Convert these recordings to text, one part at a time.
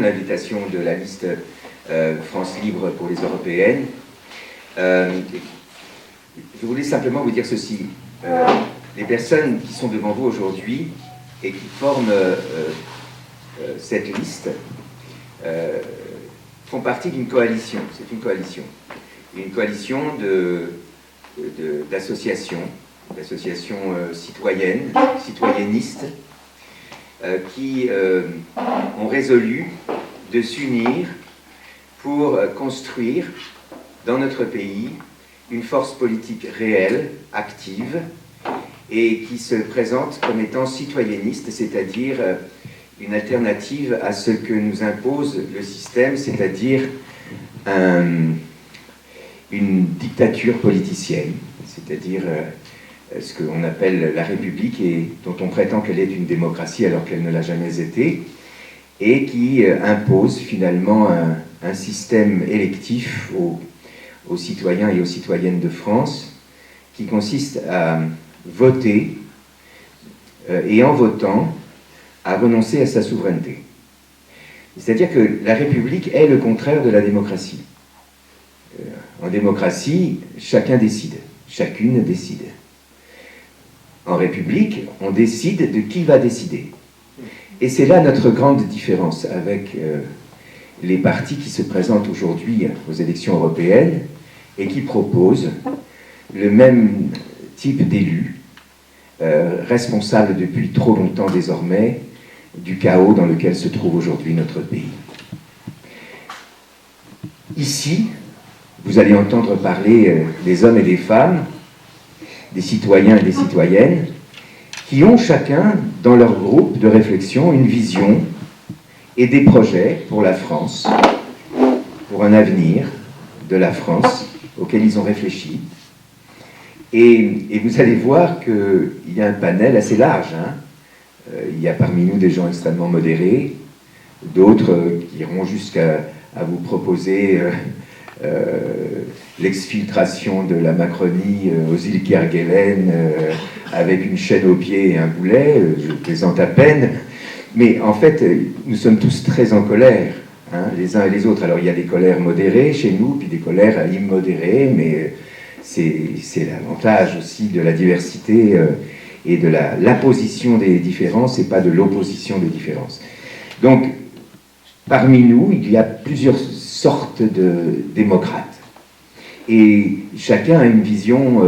l'invitation de la liste France Libre pour les européennes. Je voulais simplement vous dire ceci. Les personnes qui sont devant vous aujourd'hui et qui forment cette liste font partie d'une coalition. C'est une coalition. Une coalition d'associations citoyennes, citoyennistes, qui ont résolu de s'unir pour construire dans notre pays une force politique réelle, active, et qui se présente comme étant citoyenniste, c'est-à-dire une alternative à ce que nous impose le système, c'est-à-dire une dictature politicienne, c'est-à-dire ce qu'on appelle la République et dont on prétend qu'elle est une démocratie alors qu'elle ne l'a jamais été, et qui impose finalement un système électif aux citoyens et aux citoyennes de France qui consiste à voter et en votant à renoncer à sa souveraineté. C'est-à-dire que la République est le contraire de la démocratie. En démocratie, chacun décide, chacune décide. En République, on décide de qui va décider. Et c'est là notre grande différence avec les partis qui se présentent aujourd'hui aux élections européennes et qui proposent le même type d'élus, responsables depuis trop longtemps désormais du chaos dans lequel se trouve aujourd'hui notre pays. Ici, vous allez entendre parler des hommes et des femmes, des citoyens et des citoyennes, qui ont chacun, dans leur groupe de réflexion, une vision et des projets pour la France, pour un avenir de la France auquel ils ont réfléchi. Et vous allez voir qu'il y a un panel assez large. Il y a parmi nous des gens extrêmement modérés, d'autres qui iront jusqu'à vous proposer l'exfiltration de la Macronie aux îles Kerguelen avec une chaîne au pied et un boulet, je plaisante à peine, mais en fait, nous sommes tous très en colère, les uns et les autres. Alors il y a des colères modérées chez nous, puis des colères immodérées, mais c'est l'avantage aussi de la diversité et de l'imposition des différences et pas de l'opposition des différences. Donc, parmi nous, il y a plusieurs sortes de démocrates. Et chacun a une vision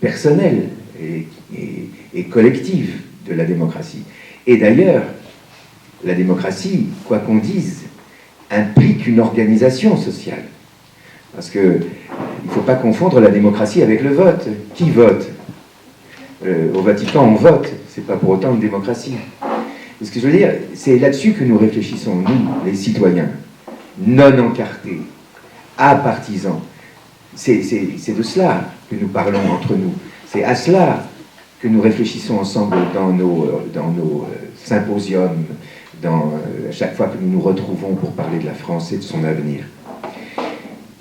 personnelle et collective de la démocratie. Et d'ailleurs, la démocratie, quoi qu'on dise, implique une organisation sociale. Parce qu'il ne faut pas confondre la démocratie avec le vote. Qui vote ? Au Vatican, on vote. C'est pas pour autant une démocratie. Et ce que je veux dire, c'est là-dessus que nous réfléchissons, nous, les citoyens, non encartés, apartisans. C'est de cela que nous parlons entre nous. C'est à cela que nous réfléchissons ensemble dans nos symposiums, à chaque fois que nous nous retrouvons pour parler de la France et de son avenir.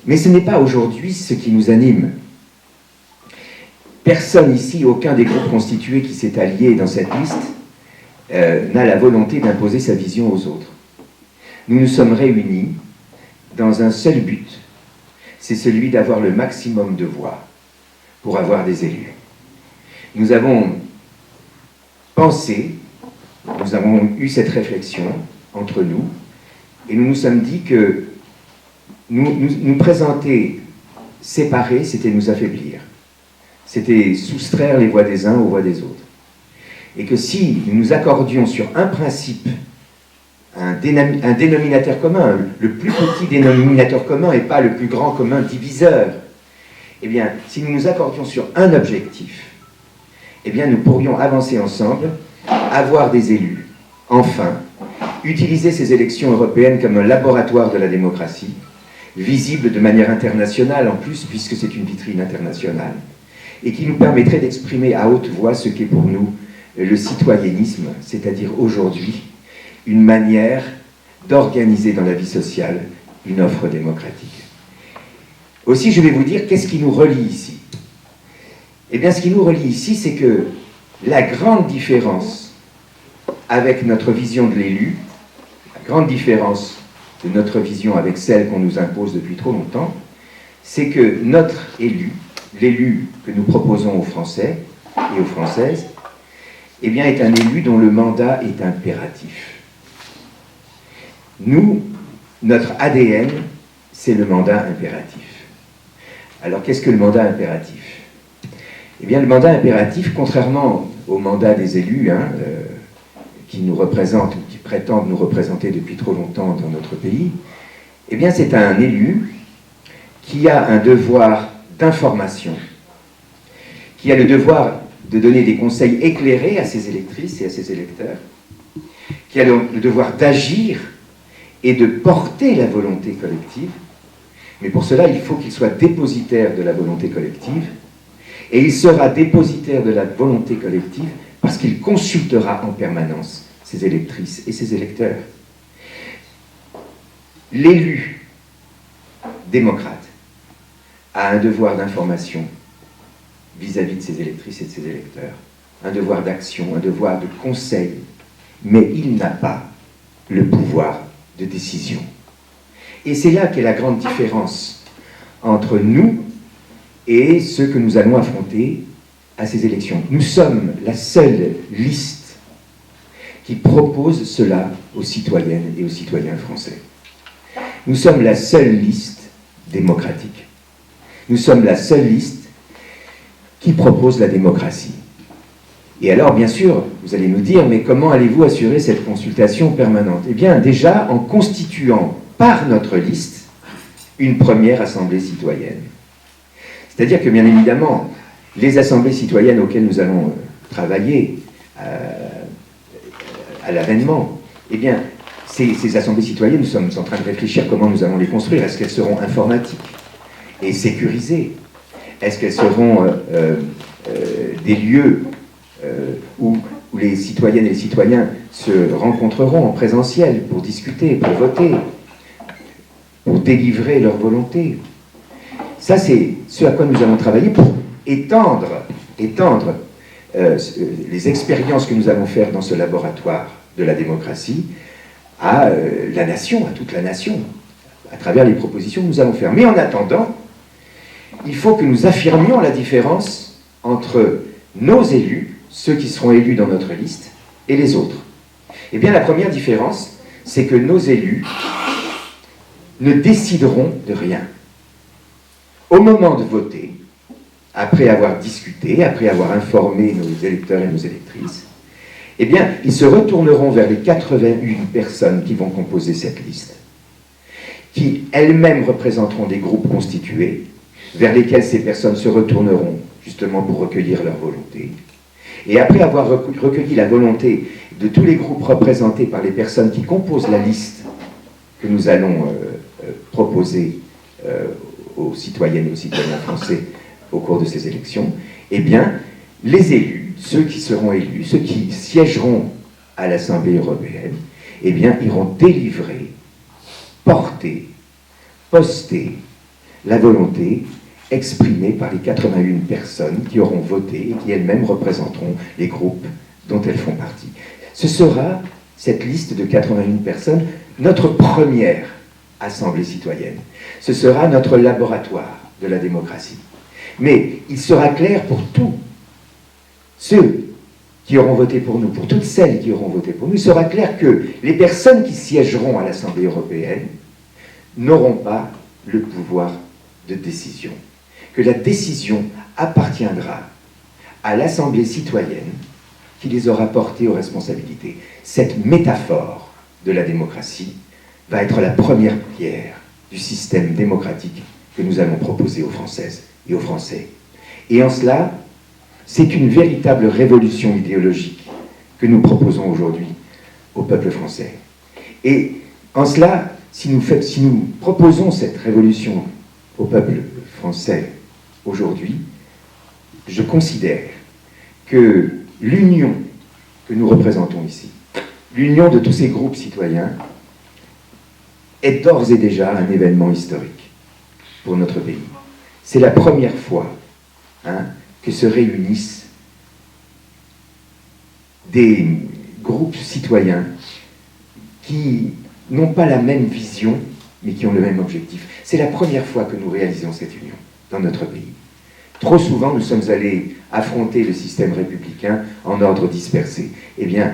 Mais ce n'est pas aujourd'hui ce qui nous anime. Personne ici, aucun des groupes constitués qui s'est allié dans cette liste, n'a la volonté d'imposer sa vision aux autres. Nous nous sommes réunis dans un seul but, c'est celui d'avoir le maximum de voix pour avoir des élus. Nous avons pensé, nous avons eu cette réflexion entre nous, et nous nous sommes dit que nous présenter séparés, c'était nous affaiblir. C'était soustraire les voix des uns aux voix des autres. Et que si nous nous accordions sur un principe, un dénominateur commun, le plus petit dénominateur commun et pas le plus grand commun diviseur, eh bien, si nous nous accordions sur un objectif, eh bien, nous pourrions avancer ensemble, avoir des élus, enfin, utiliser ces élections européennes comme un laboratoire de la démocratie, visible de manière internationale en plus, puisque c'est une vitrine internationale, et qui nous permettrait d'exprimer à haute voix ce qu'est pour nous le citoyennisme, c'est-à-dire aujourd'hui une manière d'organiser dans la vie sociale une offre démocratique. Aussi, je vais vous dire qu'est-ce qui nous relie ici. Eh bien, ce qui nous relie ici, c'est que la grande différence avec notre vision de l'élu, la grande différence de notre vision avec celle qu'on nous impose depuis trop longtemps, c'est que notre élu, l'élu que nous proposons aux Français et aux Françaises, eh bien, est un élu dont le mandat est impératif. Nous, notre ADN, c'est le mandat impératif. Alors, qu'est-ce que le mandat impératif? Eh bien, le mandat impératif, contrairement au mandat des élus, qui nous représentent ou qui prétendent nous représenter depuis trop longtemps dans notre pays, eh bien, c'est un élu qui a un devoir d'information, qui a le devoir de donner des conseils éclairés à ses électrices et à ses électeurs, qui a le devoir d'agir et de porter la volonté collective. Mais pour cela, il faut qu'il soit dépositaire de la volonté collective, et il sera dépositaire de la volonté collective parce qu'il consultera en permanence ses électrices et ses électeurs. L'élu démocrate a un devoir d'information vis-à-vis de ses électrices et de ses électeurs, un devoir d'action, un devoir de conseil, mais il n'a pas le pouvoir de décision. Et c'est là qu'est la grande différence entre nous et ceux que nous allons affronter à ces élections. Nous sommes la seule liste qui propose cela aux citoyennes et aux citoyens français. Nous sommes la seule liste démocratique. Nous sommes la seule liste qui propose la démocratie. Et alors, bien sûr, vous allez nous dire, mais comment allez-vous assurer cette consultation permanente? Eh bien, déjà, en constituant par notre liste une première assemblée citoyenne. C'est-à-dire que, bien évidemment, les assemblées citoyennes auxquelles nous allons travailler à l'avènement, eh bien, ces assemblées citoyennes, nous sommes en train de réfléchir comment nous allons les construire. Est-ce qu'elles seront informatiques et sécurisées? Est-ce qu'elles seront des lieux où les citoyennes et les citoyens se rencontreront en présentiel pour discuter, pour voter, pour délivrer leur volonté? Ça, c'est ce à quoi nous allons travailler pour étendre les expériences que nous allons faire dans ce laboratoire de la démocratie à la nation, à toute la nation, à travers les propositions que nous allons faire. Mais en attendant, il faut que nous affirmions la différence entre nos élus, ceux qui seront élus dans notre liste, et les autres. Eh bien, la première différence, c'est que nos élus ne décideront de rien. Au moment de voter, après avoir discuté, après avoir informé nos électeurs et nos électrices, eh bien, ils se retourneront vers les 81 personnes qui vont composer cette liste, qui elles-mêmes représenteront des groupes constitués, vers lesquels ces personnes se retourneront justement pour recueillir leur volonté. Et après avoir recueilli la volonté de tous les groupes représentés par les personnes qui composent la liste que nous allons proposer aux citoyennes et aux citoyens français au cours de ces élections, eh bien, les élus, ceux qui seront élus, ceux qui siégeront à l'Assemblée européenne, eh bien, iront délivrer, porter, poster la volonté exprimée par les 81 personnes qui auront voté et qui elles-mêmes représenteront les groupes dont elles font partie. Ce sera, cette liste de 81 personnes, notre première assemblée citoyenne. Ce sera notre laboratoire de la démocratie. Mais il sera clair pour tous ceux qui auront voté pour nous, pour toutes celles qui auront voté pour nous, il sera clair que les personnes qui siégeront à l'Assemblée européenne n'auront pas le pouvoir de décision. Que la décision appartiendra à l'Assemblée citoyenne qui les aura portés aux responsabilités. Cette métaphore de la démocratie va être la première pierre du système démocratique que nous allons proposer aux Françaises et aux Français. Et en cela, c'est une véritable révolution idéologique que nous proposons aujourd'hui au peuple français. Et en cela, si nous proposons cette révolution au peuple français aujourd'hui, je considère que l'union que nous représentons ici, l'union de tous ces groupes citoyens, est d'ores et déjà un événement historique pour notre pays. C'est la première fois que se réunissent des groupes citoyens qui n'ont pas la même vision, mais qui ont le même objectif. C'est la première fois que nous réalisons cette union dans notre pays. Trop souvent, nous sommes allés affronter le système républicain en ordre dispersé. Eh bien,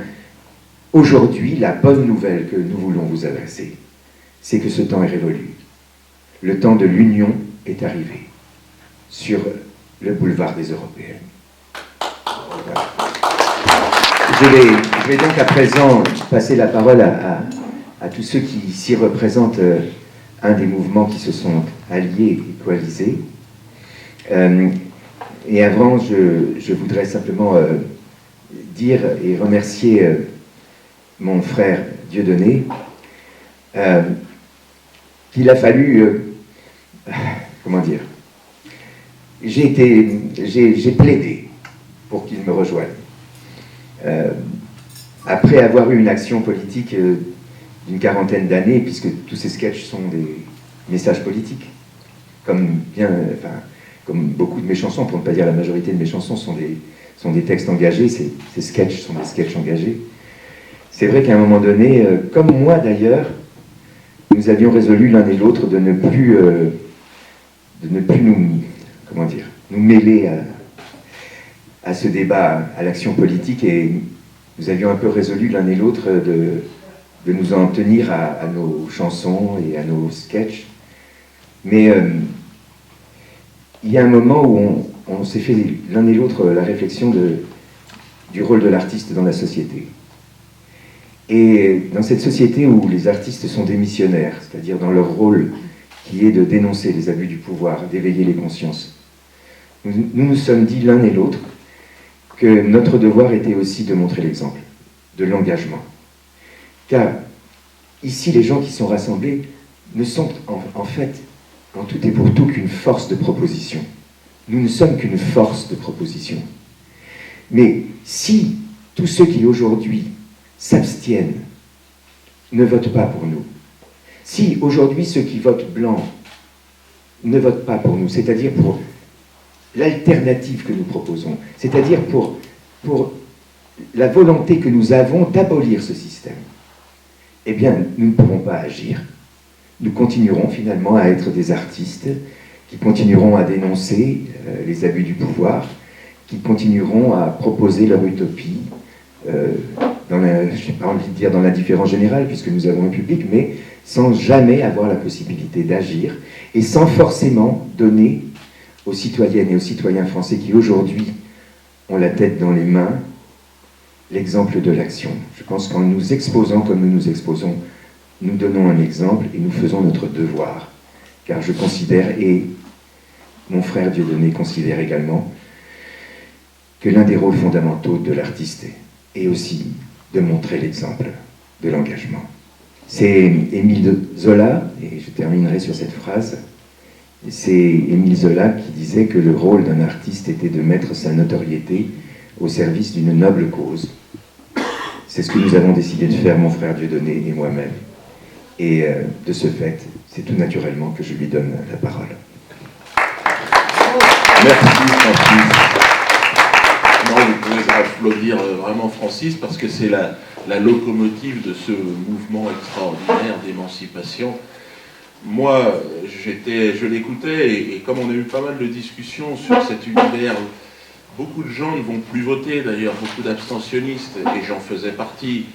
aujourd'hui, la bonne nouvelle que nous voulons vous adresser, c'est que ce temps est révolu. Le temps de l'union est arrivé sur le boulevard des Européennes. Voilà. Je vais donc à présent passer la parole à tous ceux qui ici représentent un des mouvements qui se sont alliés et coalisés. Et avant, je voudrais simplement dire et remercier mon frère Dieudonné, qu'il a fallu, comment dire, j'ai plaidé pour qu'il me rejoigne. Après avoir eu une action politique d'une quarantaine d'années, puisque tous ces sketchs sont des messages politiques, comme beaucoup de mes chansons, pour ne pas dire la majorité de mes chansons, sont des textes engagés, ces sketchs sont des sketchs engagés. C'est vrai qu'à un moment donné, comme moi d'ailleurs, nous avions résolu l'un et l'autre de ne plus nous mêler à ce débat, à l'action politique, et nous avions un peu résolu l'un et l'autre de nous en tenir à nos chansons et à nos sketchs. Mais il y a un moment où on s'est fait l'un et l'autre la réflexion du rôle de l'artiste dans la société. Et dans cette société où les artistes sont des missionnaires, c'est-à-dire dans leur rôle qui est de dénoncer les abus du pouvoir, d'éveiller les consciences, nous nous sommes dit l'un et l'autre que notre devoir était aussi de montrer l'exemple, de l'engagement. Car ici, les gens qui sont rassemblés ne sont en fait, en tout et pour tout, qu'une force de proposition. Nous ne sommes qu'une force de proposition. Mais si tous ceux qui aujourd'hui s'abstiennent ne votent pas pour nous, si aujourd'hui ceux qui votent blanc ne votent pas pour nous, c'est-à-dire pour l'alternative que nous proposons, c'est-à-dire pour la volonté que nous avons d'abolir ce système, eh bien, nous ne pourrons pas agir. Nous continuerons finalement à être des artistes qui continueront à dénoncer les abus du pouvoir, qui continueront à proposer leur utopie, je n'ai pas envie de dire dans l'indifférence générale, puisque nous avons un public, mais sans jamais avoir la possibilité d'agir, et sans forcément donner aux citoyennes et aux citoyens français qui aujourd'hui ont la tête dans les mains l'exemple de l'action. Je pense qu'en nous exposant comme nous nous exposons, nous donnons un exemple et nous faisons notre devoir. Car je considère, et mon frère Dieudonné considère également, que l'un des rôles fondamentaux de l'artiste est aussi de montrer l'exemple de l'engagement. C'est Émile Zola, et je terminerai sur cette phrase, c'est Émile Zola qui disait que le rôle d'un artiste était de mettre sa notoriété au service d'une noble cause. C'est ce que nous avons décidé de faire, mon frère Dieudonné et moi-même. Et de ce fait, c'est tout naturellement que je lui donne la parole. Merci Francis. Non, vous pouvez applaudir vraiment Francis parce que c'est la locomotive de ce mouvement extraordinaire d'émancipation. Moi, je l'écoutais et comme on a eu pas mal de discussions sur cet univers, beaucoup de gens ne vont plus voter d'ailleurs, beaucoup d'abstentionnistes, et j'en faisais partie.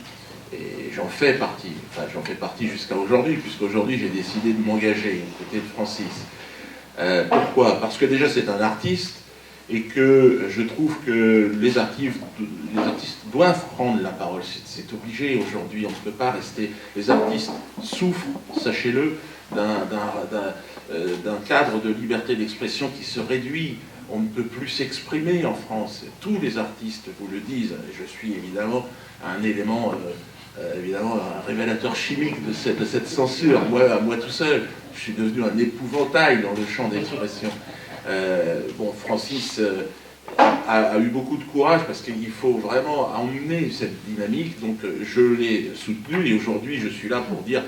Et j'en fais partie, enfin j'en fais partie jusqu'à aujourd'hui, puisqu'aujourd'hui j'ai décidé de m'engager aux côtés de Francis. Pourquoi ? Parce que déjà c'est un artiste, et que je trouve que les artistes doivent prendre la parole, c'est obligé aujourd'hui, on ne peut pas rester... Les artistes souffrent, sachez-le, d'un cadre de liberté d'expression qui se réduit. On ne peut plus s'exprimer en France. Tous les artistes vous le disent, et je suis évidemment un élément... évidemment un révélateur chimique de cette censure. Moi tout seul, je suis devenu un épouvantail dans le champ d'expression. Francis a eu beaucoup de courage parce qu'il faut vraiment emmener cette dynamique, donc je l'ai soutenu et aujourd'hui je suis là pour dire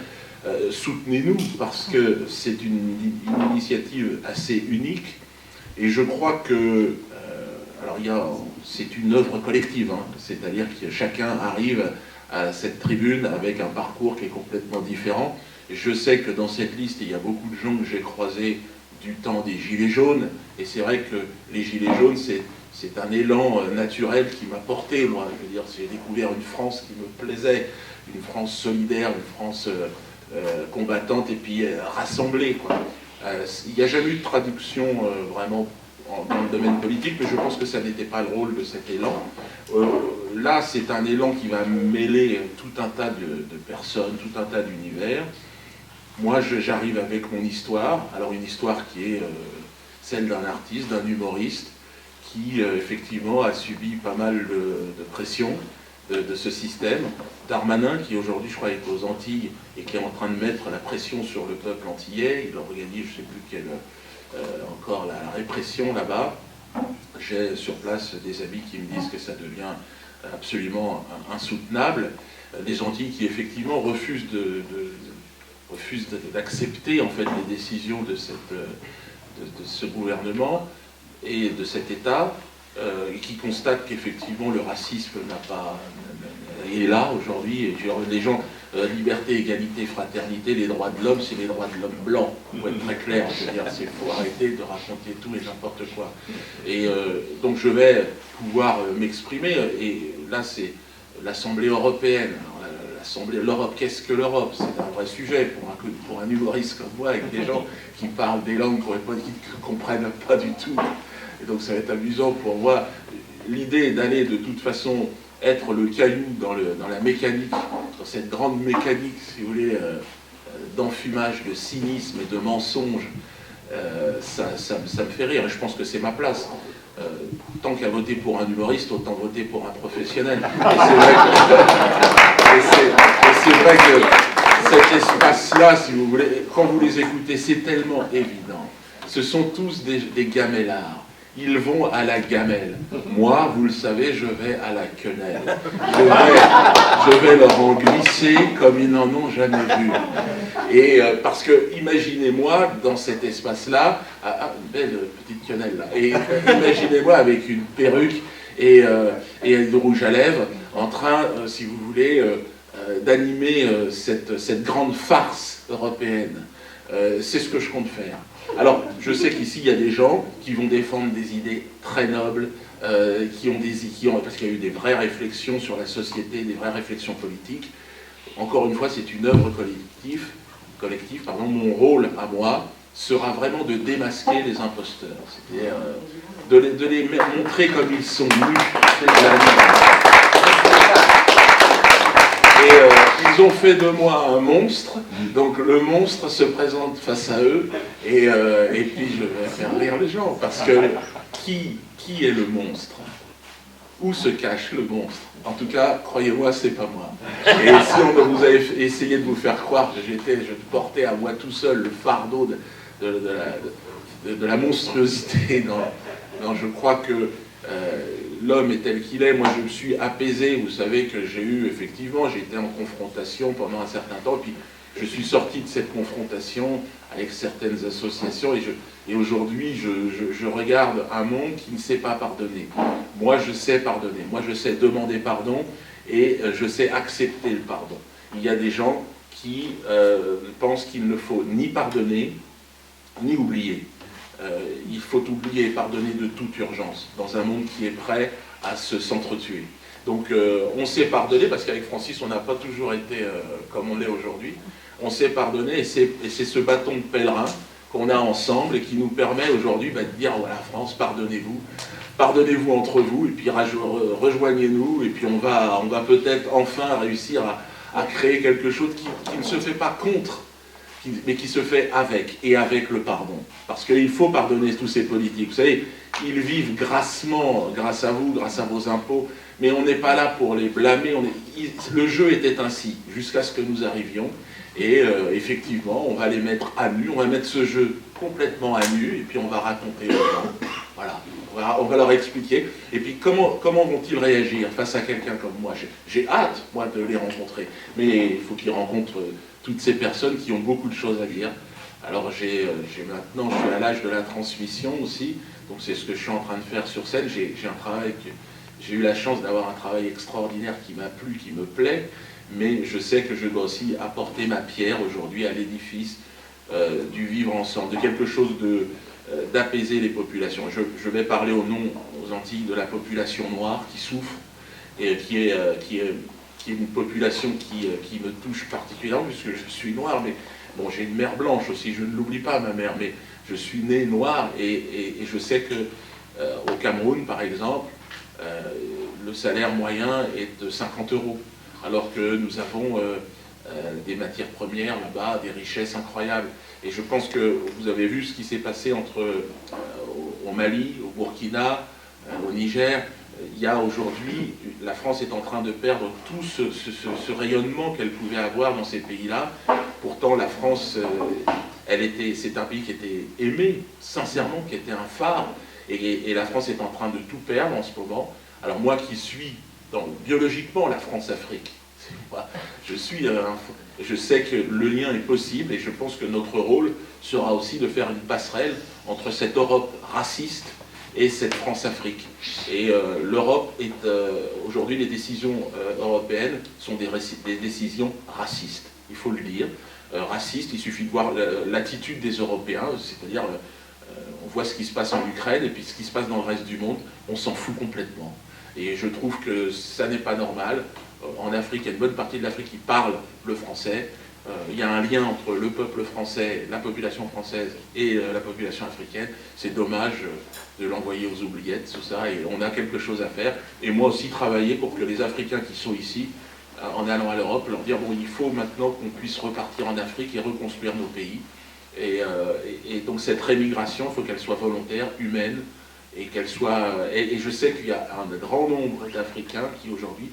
soutenez-nous parce que c'est une initiative assez unique et je crois que c'est une œuvre collective, hein, c'est-à-dire que chacun arrive à cette tribune avec un parcours qui est complètement différent. Et je sais que dans cette liste, il y a beaucoup de gens que j'ai croisés du temps des Gilets jaunes, et c'est vrai que les Gilets jaunes, c'est un élan naturel qui m'a porté, moi. Je veux dire, j'ai découvert une France qui me plaisait, une France solidaire, une France combattante et puis rassemblée, quoi. Il n'y a jamais eu de traduction vraiment dans le domaine politique, mais je pense que ça n'était pas le rôle de cet élan. Là, c'est un élan qui va mêler tout un tas de personnes, tout un tas d'univers. Moi, j'arrive avec mon histoire, alors une histoire qui est celle d'un artiste, d'un humoriste, qui effectivement a subi pas mal de pression de ce système. Darmanin, qui aujourd'hui, je crois, est aux Antilles et qui est en train de mettre la pression sur le peuple antillais, il organise, je ne sais plus quelle, encore la répression là-bas. J'ai sur place des amis qui me disent que ça devient absolument insoutenable. Des Antilles qui effectivement refusent d'accepter en fait les décisions de ce gouvernement et de cet État, et qui constatent qu'effectivement le racisme est là aujourd'hui. Les gens, liberté, égalité, fraternité, les droits de l'homme, c'est les droits de l'homme blanc, pour être très clair. Je veux dire, il faut arrêter de raconter tout et n'importe quoi. Et donc je vais pouvoir m'exprimer, et là c'est l'Assemblée européenne. L'Europe, qu'est-ce que l'Europe? C'est un vrai sujet pour un humoriste comme moi, avec des gens qui parlent des langues qui ne comprennent pas du tout. Et donc ça va être amusant pour moi. L'idée d'aller de toute façon être le caillou dans la mécanique, dans cette grande mécanique, si vous voulez, d'enfumage, de cynisme et de mensonge, ça me fait rire. Et je pense que c'est ma place. Tant qu'à voter pour un humoriste, autant voter pour un professionnel. Et c'est vrai que cet espace-là, si vous voulez, quand vous les écoutez, c'est tellement évident. Ce sont tous des gamellards. Ils vont à la gamelle. Moi, vous le savez, je vais à la quenelle. Je vais leur en glisser comme ils n'en ont jamais vu. Et parce que, imaginez-moi, dans cet espace-là, une belle petite quenelle là, et imaginez-moi avec une perruque et de rouge à lèvres, en train, si vous voulez, d'animer cette grande farce européenne. C'est ce que je compte faire. Alors, je sais qu'ici, il y a des gens qui vont défendre des idées très nobles, parce qu'il y a eu des vraies réflexions sur la société, des vraies réflexions politiques. Encore une fois, c'est une œuvre collective. Mon rôle à moi sera vraiment de démasquer les imposteurs, c'est-à-dire de les montrer comme ils sont nus. Et ils ont fait de moi un monstre, donc le monstre se présente face à eux, et puis je vais faire rire les gens, parce que qui est le monstre? Où se cache le monstre? En tout cas, croyez-moi, c'est pas moi. Et si on vous avait essayé de vous faire croire que je portais à moi tout seul le fardeau de la monstruosité, non, je crois que l'homme est tel qu'il est. Moi, je me suis apaisé. Vous savez que j'ai été en confrontation pendant un certain temps, puis je suis sorti de cette confrontation avec certaines associations, et aujourd'hui, je regarde un monde qui ne sait pas pardonner. Moi, je sais pardonner. Moi, je sais demander pardon, et je sais accepter le pardon. Il y a des gens qui pensent qu'il ne faut ni pardonner, ni oublier. Il faut oublier et pardonner de toute urgence, dans un monde qui est prêt à s'entretuer. Donc on sait pardonner, parce qu'avec Francis, on n'a pas toujours été comme on l'est aujourd'hui. On sait pardonner, et c'est ce bâton de pèlerin qu'on a ensemble, et qui nous permet aujourd'hui de dire, voilà, France, pardonnez-vous entre vous, et puis rejoignez-nous, et puis on va peut-être enfin réussir à créer quelque chose qui ne se fait pas contre, mais qui se fait avec le pardon. Parce qu'il faut pardonner tous ces politiques. Vous savez, ils vivent grassement, grâce à vous, grâce à vos impôts, mais on n'est pas là pour les blâmer. Le jeu était ainsi, jusqu'à ce que nous arrivions. Et effectivement, on va les mettre à nu, on va mettre ce jeu complètement à nu, et puis on va raconter aux gens. Voilà, on va leur expliquer. Et puis comment vont-ils réagir face à quelqu'un comme moi? J'ai hâte, moi, de les rencontrer. Mais il faut qu'ils rencontrent toutes ces personnes qui ont beaucoup de choses à dire. Alors maintenant, je suis à l'âge de la transmission aussi, donc c'est ce que je suis en train de faire sur scène. J'ai un travail que j'ai eu la chance d'avoir un travail extraordinaire qui m'a plu, qui me plaît, mais je sais que je dois aussi apporter ma pierre aujourd'hui à l'édifice du vivre ensemble, de quelque chose d'apaiser les populations. Je vais parler au nom, aux Antilles, de la population noire qui souffre, et qui est une population qui me touche particulièrement, puisque je suis noir, mais bon, j'ai une mère blanche aussi, je ne l'oublie pas, ma mère, mais je suis né noir, et je sais que au Cameroun, par exemple, le salaire moyen est de 50 €, alors que nous avons des matières premières là-bas, des richesses incroyables. Et je pense que vous avez vu ce qui s'est passé au Mali, au Burkina, au Niger. Il y a aujourd'hui, la France est en train de perdre tout ce rayonnement qu'elle pouvait avoir dans ces pays-là. Pourtant, la France, c'est un pays qui était aimé, sincèrement, qui était un phare. Et la France est en train de tout perdre en ce moment. Alors moi qui suis biologiquement la France-Afrique, je sais que le lien est possible, et je pense que notre rôle sera aussi de faire une passerelle entre cette Europe raciste et cette France-Afrique. Et l'Europe aujourd'hui, les décisions européennes sont des décisions racistes, il faut le dire. Racistes, il suffit de voir l'attitude des Européens, c'est-à-dire on voit ce qui se passe en Ukraine, et puis ce qui se passe dans le reste du monde, on s'en fout complètement. Et je trouve que ça n'est pas normal. En Afrique, il y a une bonne partie de l'Afrique qui parle le français. Il y a un lien entre le peuple français, la population française et la population africaine. C'est dommage de l'envoyer aux oubliettes, tout ça, et on a quelque chose à faire. Et moi aussi travailler pour que les Africains qui sont ici, en allant à l'Europe, leur dire, bon, il faut maintenant qu'on puisse repartir en Afrique et reconstruire nos pays. Et donc cette rémigration, il faut qu'elle soit volontaire, humaine, et qu'elle soit... Et je sais qu'il y a un grand nombre d'Africains qui aujourd'hui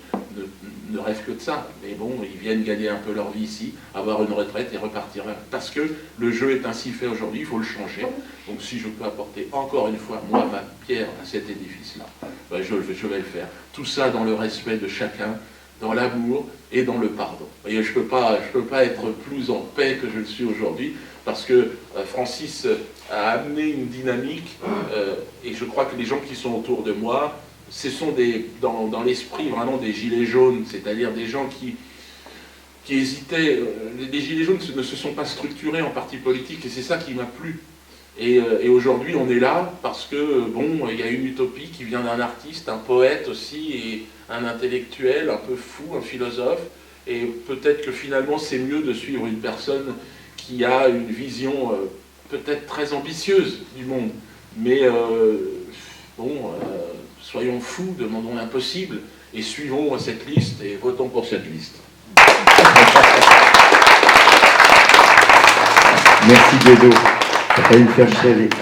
ne rêvent que de ça. Mais bon, ils viennent gagner un peu leur vie ici, avoir une retraite et repartir. Parce que le jeu est ainsi fait aujourd'hui, il faut le changer. Donc si je peux apporter encore une fois, moi, ma pierre à cet édifice-là, ben je vais le faire. Tout ça dans le respect de chacun, dans l'amour et dans le pardon. Vous voyez, je peux pas être plus en paix que je le suis aujourd'hui, parce que Francis a amené une dynamique, et je crois que les gens qui sont autour de moi, ce sont dans l'esprit vraiment des gilets jaunes, c'est-à-dire des gens qui hésitaient. Les gilets jaunes ne se sont pas structurés en partis politiques, et c'est ça qui m'a plu. Et aujourd'hui, on est là parce que, bon, il y a une utopie qui vient d'un artiste, un poète aussi, et un intellectuel un peu fou, un philosophe, et peut-être que finalement c'est mieux de suivre une personne qui a une vision peut-être très ambitieuse du monde. Mais soyons fous, demandons l'impossible, et suivons cette liste, et votons pour cette liste. Merci Diego.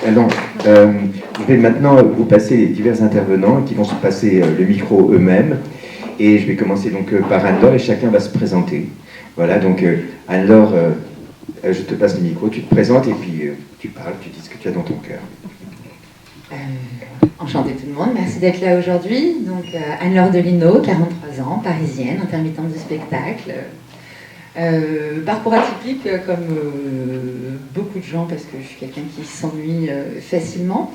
Alors, je vais maintenant vous passer les divers intervenants qui vont se passer le micro eux-mêmes. Et je vais commencer donc par Anne-Laure, et chacun va se présenter. Voilà, donc Anne-Laure, je te passe le micro, tu te présentes et puis tu parles, tu dis ce que tu as dans ton cœur. Enchantée tout le monde, merci d'être là aujourd'hui. Donc Anne-Laure Delino, 43 ans, parisienne, intermittente du spectacle. Parcours atypique comme beaucoup de gens, parce que je suis quelqu'un qui s'ennuie facilement.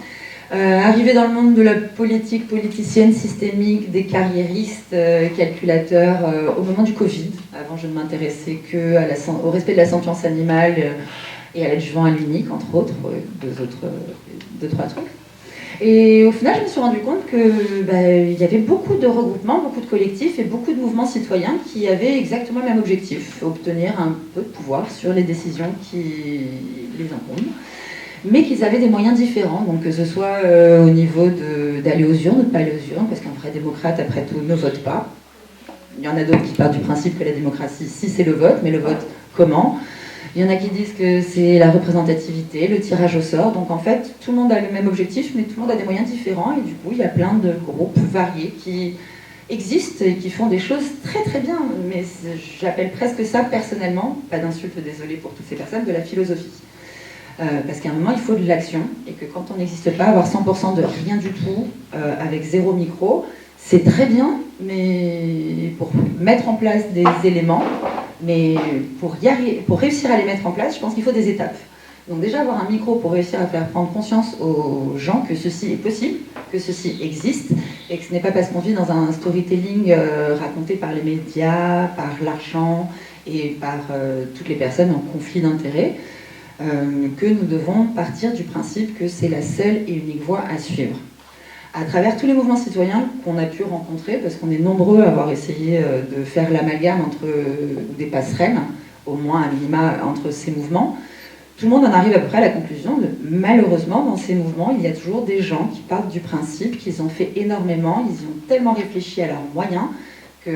Arrivée dans le monde de la politique, politicienne, systémique, des carriéristes, calculateurs, au moment du Covid. Avant, je ne m'intéressais qu'au respect de la sentience animale et à l'adjuvant à l'unique, entre autres, deux, trois trucs. Et au final, je me suis rendu compte qu'il y avait beaucoup de regroupements, beaucoup de collectifs et beaucoup de mouvements citoyens qui avaient exactement le même objectif, obtenir un peu de pouvoir sur les décisions qui les incombent, mais qu'ils avaient des moyens différents, donc que ce soit au niveau d'aller aux urnes ou de pas aller aux urnes, parce qu'un vrai démocrate, après tout, ne vote pas. Il y en a d'autres qui partent du principe que la démocratie, si c'est le vote, mais le vote comment ? Il y en a qui disent que c'est la représentativité, le tirage au sort. Donc en fait, tout le monde a le même objectif, mais tout le monde a des moyens différents. Et du coup, il y a plein de groupes variés qui existent et qui font des choses très très bien. Mais j'appelle presque ça personnellement, pas d'insulte, désolé pour toutes ces personnes, de la philosophie. Parce qu'à un moment, il faut de l'action. Et que quand on n'existe pas, avoir 100% de rien du tout, avec zéro micro, c'est très bien, mais pour mettre en place des éléments, mais pour réussir à les mettre en place, je pense qu'il faut des étapes. Donc déjà avoir un micro pour réussir à faire prendre conscience aux gens que ceci est possible, que ceci existe et que ce n'est pas parce qu'on vit dans un storytelling raconté par les médias, par l'argent et par toutes les personnes en conflit d'intérêts que nous devons partir du principe que c'est la seule et unique voie à suivre. À travers tous les mouvements citoyens qu'on a pu rencontrer, parce qu'on est nombreux à avoir essayé de faire l'amalgame entre des passerelles, au moins à minima entre ces mouvements, tout le monde en arrive à peu près à la conclusion de, malheureusement, dans ces mouvements, il y a toujours des gens qui partent du principe qu'ils ont fait énormément, ils y ont tellement réfléchi à leurs moyens, que,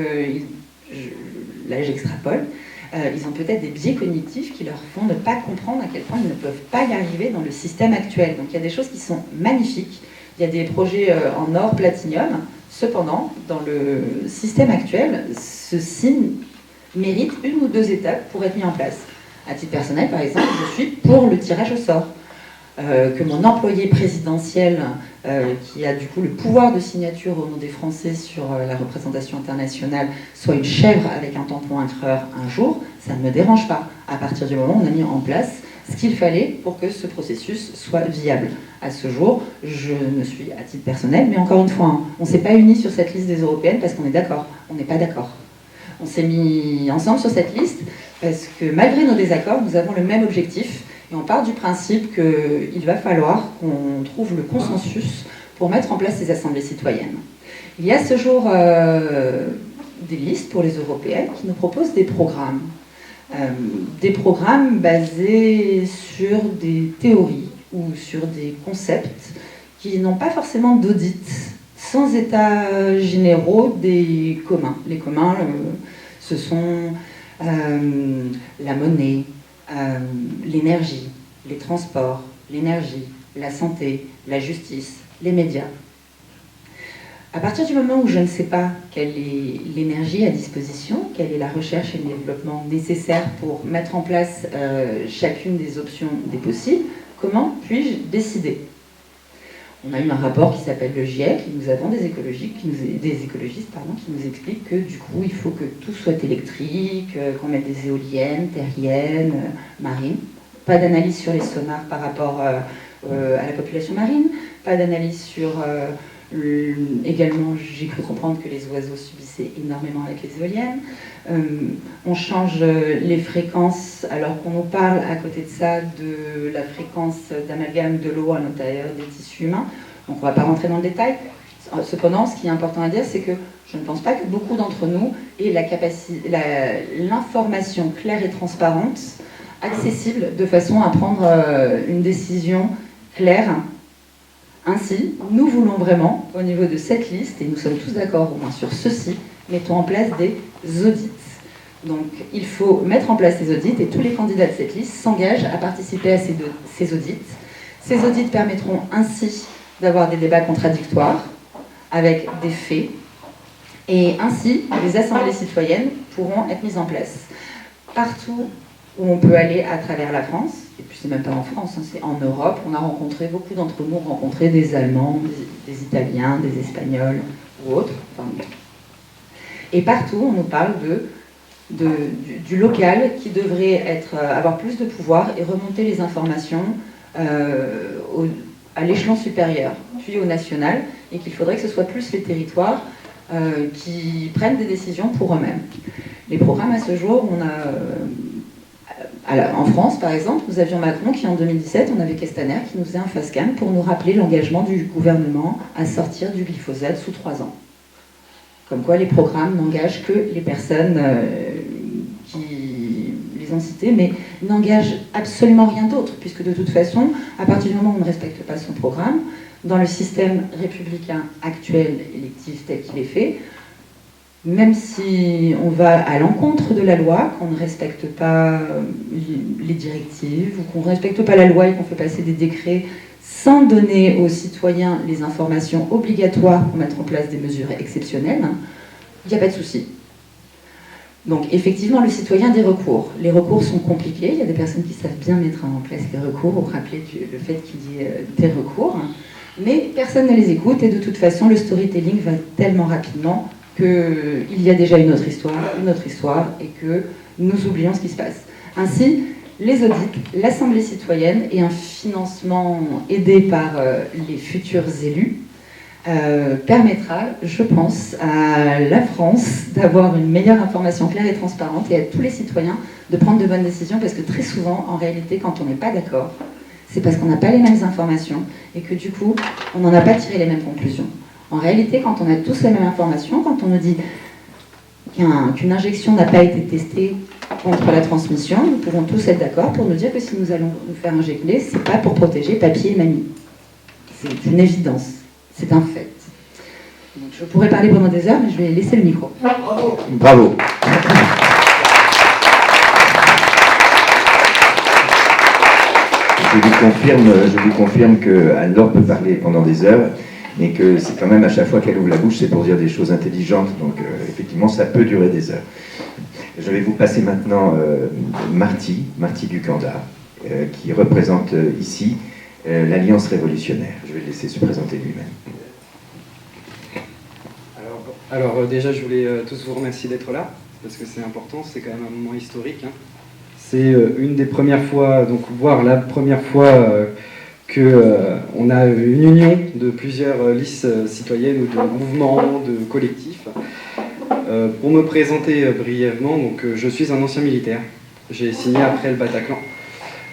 là j'extrapole, ils ont peut-être des biais cognitifs qui leur font ne pas comprendre à quel point ils ne peuvent pas y arriver dans le système actuel. Donc il y a des choses qui sont magnifiques, il y a des projets en or, platinium, cependant, dans le système actuel, ceci mérite une ou deux étapes pour être mis en place. À titre personnel, par exemple, je suis pour le tirage au sort. Que mon employé présidentiel, qui a du coup le pouvoir de signature au nom des Français sur la représentation internationale, soit une chèvre avec un tampon increur un jour, ça ne me dérange pas. À partir du moment où on a mis en place ce qu'il fallait pour que ce processus soit viable. À ce jour, je me suis, à titre personnel, mais encore une fois, hein, on ne s'est pas unis sur cette liste des européennes parce qu'on est d'accord. On n'est pas d'accord. On s'est mis ensemble sur cette liste parce que malgré nos désaccords, nous avons le même objectif. Et on part du principe qu'il va falloir qu'on trouve le consensus pour mettre en place ces assemblées citoyennes. Il y a ce jour des listes pour les européennes qui nous proposent des programmes. Des programmes basés sur des théories ou sur des concepts qui n'ont pas forcément d'audit, sans états généraux des communs. Les communs, ce sont la monnaie, l'énergie, les transports, l'énergie, la santé, la justice, les médias. À partir du moment où je ne sais pas quelle est l'énergie à disposition, quelle est la recherche et le développement nécessaires pour mettre en place chacune des options des possibles, comment puis-je décider ? On a eu un rapport qui s'appelle le GIEC, et nous avons des écologistes qui nous expliquent que du coup il faut que tout soit électrique, qu'on mette des éoliennes, terriennes, marines. Pas d'analyse sur les sonars par rapport à la population marine, pas d'analyse sur... également, j'ai cru comprendre que les oiseaux subissaient énormément avec les éoliennes. On change les fréquences, alors qu'on nous parle à côté de ça de la fréquence d'amalgame de l'eau à l'intérieur des tissus humains. Donc on ne va pas rentrer dans le détail. Cependant, ce qui est important à dire, c'est que je ne pense pas que beaucoup d'entre nous aient l'information claire et transparente, accessible, de façon à prendre une décision claire. Ainsi, nous voulons vraiment, au niveau de cette liste, et nous sommes tous d'accord au moins sur ceci, mettons en place des audits. Donc, il faut mettre en place ces audits et tous les candidats de cette liste s'engagent à participer à ces audits. Ces audits permettront ainsi d'avoir des débats contradictoires avec des faits et ainsi, les assemblées citoyennes pourront être mises en place partout où on peut aller à travers la France. Et puis c'est même pas en France, hein, c'est en Europe. On a rencontré, beaucoup d'entre nous ont rencontré des Allemands, des Italiens, des Espagnols ou autres. Enfin, et partout, on nous parle du local qui devrait avoir plus de pouvoir et remonter les informations à l'échelon supérieur, puis au national, et qu'il faudrait que ce soit plus les territoires qui prennent des décisions pour eux-mêmes. Les programmes à ce jour, on a... en France, par exemple, nous avions Macron qui, en 2017, on avait Castaner qui nous faisait un face-cam pour nous rappeler l'engagement du gouvernement à sortir du glyphosate sous 3 ans. Comme quoi, les programmes n'engagent que les personnes qui les ont cités, mais n'engagent absolument rien d'autre, puisque de toute façon, à partir du moment où on ne respecte pas son programme, dans le système républicain actuel, électif tel qu'il est fait, même si on va à l'encontre de la loi, qu'on ne respecte pas les directives, ou qu'on ne respecte pas la loi et qu'on fait passer des décrets sans donner aux citoyens les informations obligatoires pour mettre en place des mesures exceptionnelles, il n'y a pas de souci. Donc effectivement, le citoyen a des recours. Les recours sont compliqués, il y a des personnes qui savent bien mettre en place les recours, ou rappeler le fait qu'il y ait des recours, mais personne ne les écoute, et de toute façon, le storytelling va tellement rapidement qu'il y a déjà une autre histoire, et que nous oublions ce qui se passe. Ainsi, les audits, l'Assemblée citoyenne et un financement aidé par les futurs élus permettra, je pense, à la France d'avoir une meilleure information claire et transparente et à tous les citoyens de prendre de bonnes décisions, parce que très souvent, en réalité, quand on n'est pas d'accord, c'est parce qu'on n'a pas les mêmes informations et que du coup, on n'en a pas tiré les mêmes conclusions. En réalité, quand on a tous les mêmes informations, quand on nous dit qu'une injection n'a pas été testée contre la transmission, nous pouvons tous être d'accord pour nous dire que si nous allons nous faire injecter, c'est pas pour protéger papy et mamie. C'est une évidence, c'est un fait. Donc, je pourrais parler pendant des heures, mais je vais laisser le micro. Bravo. Bravo. Je vous confirme que Anne-Laure peut parler pendant des heures, mais que c'est quand même à chaque fois qu'elle ouvre la bouche, c'est pour dire des choses intelligentes. Donc effectivement, ça peut durer des heures. Je vais vous passer maintenant Marty Ducanda, qui représente ici l'Alliance révolutionnaire. Je vais le laisser se présenter lui-même. Alors déjà, je voulais tous vous remercier d'être là, parce que c'est important, c'est quand même un moment historique. Hein. C'est une des premières fois, donc voire la première fois qu'on a une union de plusieurs listes citoyennes ou de mouvements, de collectifs. Pour me présenter brièvement, donc, je suis un ancien militaire. J'ai signé après le Bataclan.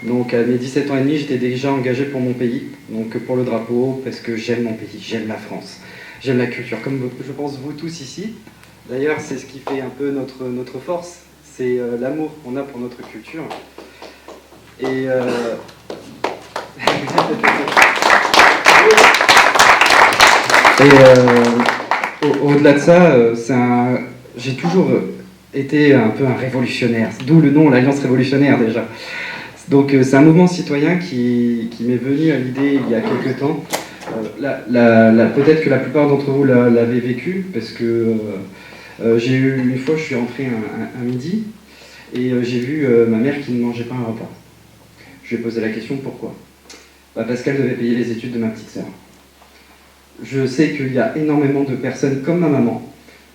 Donc à mes 17 ans et demi, j'étais déjà engagé pour mon pays, donc pour le drapeau, parce que j'aime mon pays, j'aime la France, j'aime la culture, comme je pense vous tous ici. D'ailleurs, c'est ce qui fait un peu notre force, c'est l'amour qu'on a pour notre culture. Et au-delà de ça, j'ai toujours été un peu un révolutionnaire, d'où le nom, l'Alliance révolutionnaire déjà. Donc c'est un mouvement citoyen qui m'est venu à l'idée il y a quelques temps. Peut-être que la plupart d'entre vous l'avez vécu, parce que j'ai eu une fois, je suis rentré un midi, et j'ai vu ma mère qui ne mangeait pas un repas. Je lui ai posé la question, pourquoi ? Parce qu'elle devait payer les études de ma petite sœur. Je sais qu'il y a énormément de personnes comme ma maman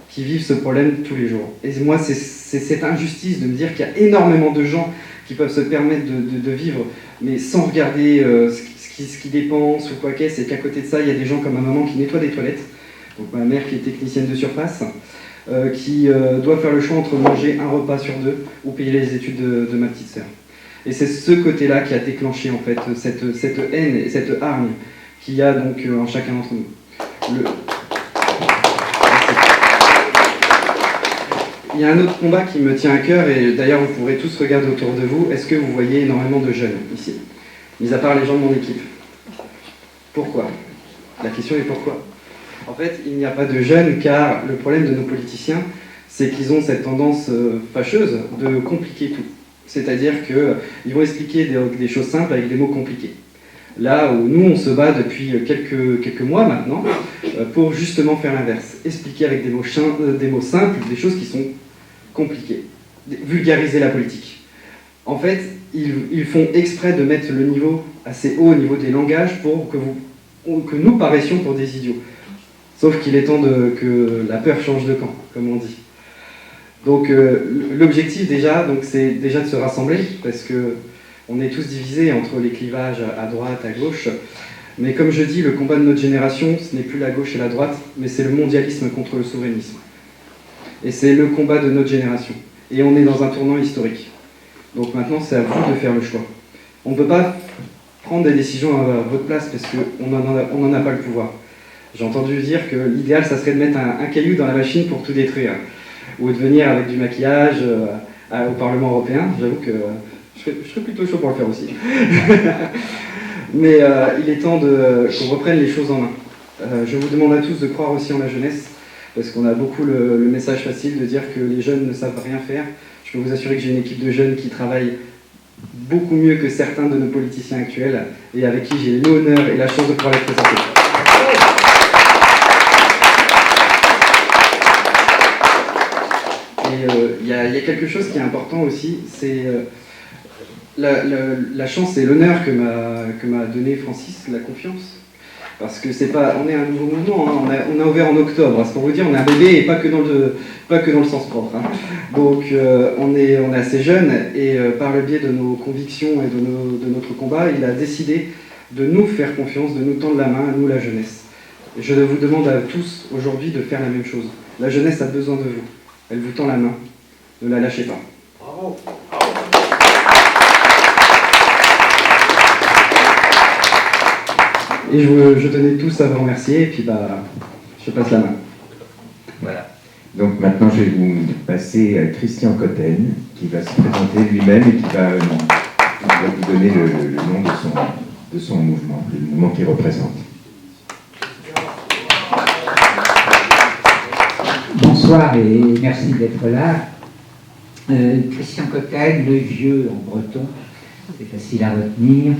qui vivent ce problème tous les jours. Et moi, c'est cette injustice de me dire qu'il y a énormément de gens qui peuvent se permettre de vivre, mais sans regarder ce qu'ils dépensent ou quoi qu'est-ce, et qu'à côté de ça, il y a des gens comme ma maman qui nettoient des toilettes, donc ma mère qui est technicienne de surface, qui doit faire le choix entre manger un repas sur deux ou payer les études de ma petite sœur. Et c'est ce côté-là qui a déclenché en fait cette haine et cette hargne qu'il y a donc en chacun d'entre nous. Il y a un autre combat qui me tient à cœur, et d'ailleurs vous pourrez tous regarder autour de vous. Est-ce que vous voyez énormément de jeunes ici, mis à part les gens de mon équipe? Pourquoi? La question est pourquoi? En fait, il n'y a pas de jeunes, car le problème de nos politiciens, c'est qu'ils ont cette tendance fâcheuse de compliquer tout. C'est-à-dire qu'ils vont expliquer des choses simples avec des mots compliqués. Là où nous, on se bat depuis quelques mois maintenant pour justement faire l'inverse. Expliquer avec des mots simples des choses qui sont compliquées. Vulgariser la politique. En fait, ils font exprès de mettre le niveau assez haut au niveau des langages pour que nous paraissions pour des idiots. Sauf qu'il est temps que la peur change de camp, comme on dit. Donc l'objectif déjà, c'est déjà de se rassembler, parce que on est tous divisés entre les clivages à droite, à gauche. Mais comme je dis, le combat de notre génération, ce n'est plus la gauche et la droite, mais c'est le mondialisme contre le souverainisme. Et c'est le combat de notre génération. Et on est dans un tournant historique. Donc maintenant, c'est à vous de faire le choix. On ne peut pas prendre des décisions à votre place, parce qu'on n'en a pas le pouvoir. J'ai entendu dire que l'idéal, ça serait de mettre un caillou dans la machine pour tout détruire. Ou de venir avec du maquillage au Parlement européen. J'avoue que je serais plutôt chaud pour le faire aussi. Mais il est temps qu'on reprenne les choses en main. Je vous demande à tous de croire aussi en la jeunesse, parce qu'on a beaucoup le message facile de dire que les jeunes ne savent rien faire. Je peux vous assurer que j'ai une équipe de jeunes qui travaillent beaucoup mieux que certains de nos politiciens actuels, et avec qui j'ai l'honneur et la chance de pouvoir les présenter. Et il y a quelque chose qui est important aussi, c'est la chance et l'honneur que m'a donné Francis, la confiance. Parce que on est un nouveau mouvement, hein, on a ouvert en octobre, c'est pour vous dire, on est un bébé et pas que dans le sens propre. Hein. Donc on est assez jeune, et par le biais de nos convictions et de notre combat, il a décidé de nous faire confiance, de nous tendre la main, à nous la jeunesse. Et je vous demande à tous aujourd'hui de faire la même chose. La jeunesse a besoin de vous. Elle vous tend la main. Ne la lâchez pas. Bravo. Et je tenais tous à vous remercier, et puis je passe la main. Voilà. Donc maintenant, je vais vous passer à Christian Cotten, qui va se présenter lui-même et qui va vous donner le nom de son mouvement, le mouvement qu'il représente. Bonsoir et merci d'être là. Christian Cotten, le vieux en breton, c'est facile à retenir.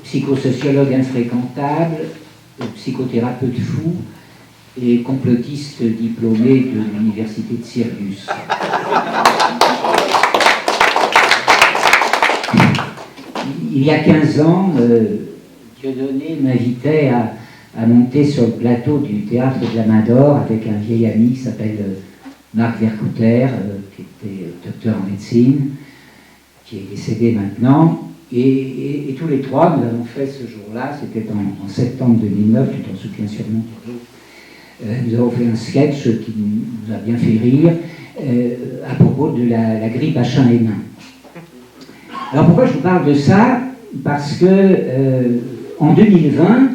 Psychosociologue infréquentable, psychothérapeute fou et complotiste diplômé de l'université de Sirius. Il y a 15 ans, Dieudonné m'invitait à monter sur le plateau du théâtre de la Main d'Or avec un vieil ami qui s'appelle Marc Vercouter, qui était docteur en médecine, qui est décédé maintenant. Et tous les trois, nous avons fait ce jour-là, c'était en septembre 2009, tu t'en souviens sûrement. Nous avons fait un sketch qui nous a bien fait rire à propos de la grippe H1N1. Alors pourquoi je vous parle de ça? Parce que en 2020,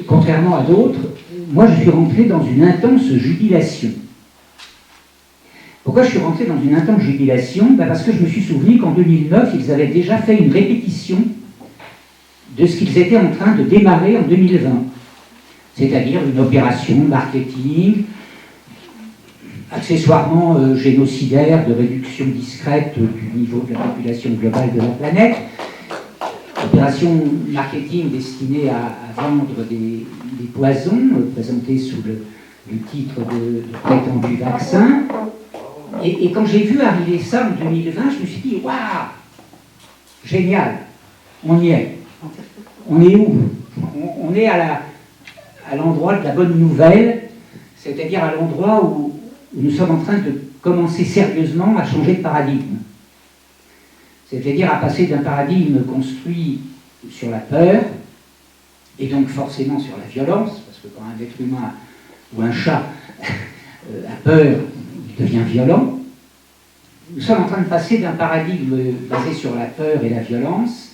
contrairement à d'autres, moi je suis rentré dans une intense jubilation. Pourquoi je suis rentré dans une intense jubilation? Parce que je me suis souvenu qu'en 2009, ils avaient déjà fait une répétition de ce qu'ils étaient en train de démarrer en 2020. C'est-à-dire une opération marketing, accessoirement génocidaire, de réduction discrète du niveau de la population globale de la planète. Opération marketing destinée à vendre des poisons, présentés sous le titre de prétendu vaccin. Et quand j'ai vu arriver ça en 2020, je me suis dit, waouh, génial, on y est. On est où? On est à l'endroit de la bonne nouvelle, c'est-à-dire à l'endroit où nous sommes en train de commencer sérieusement à changer de paradigme. C'est-à-dire à passer d'un paradigme construit sur la peur, et donc forcément sur la violence, parce que quand un être humain ou un chat a peur, il devient violent. Nous sommes en train de passer d'un paradigme basé sur la peur et la violence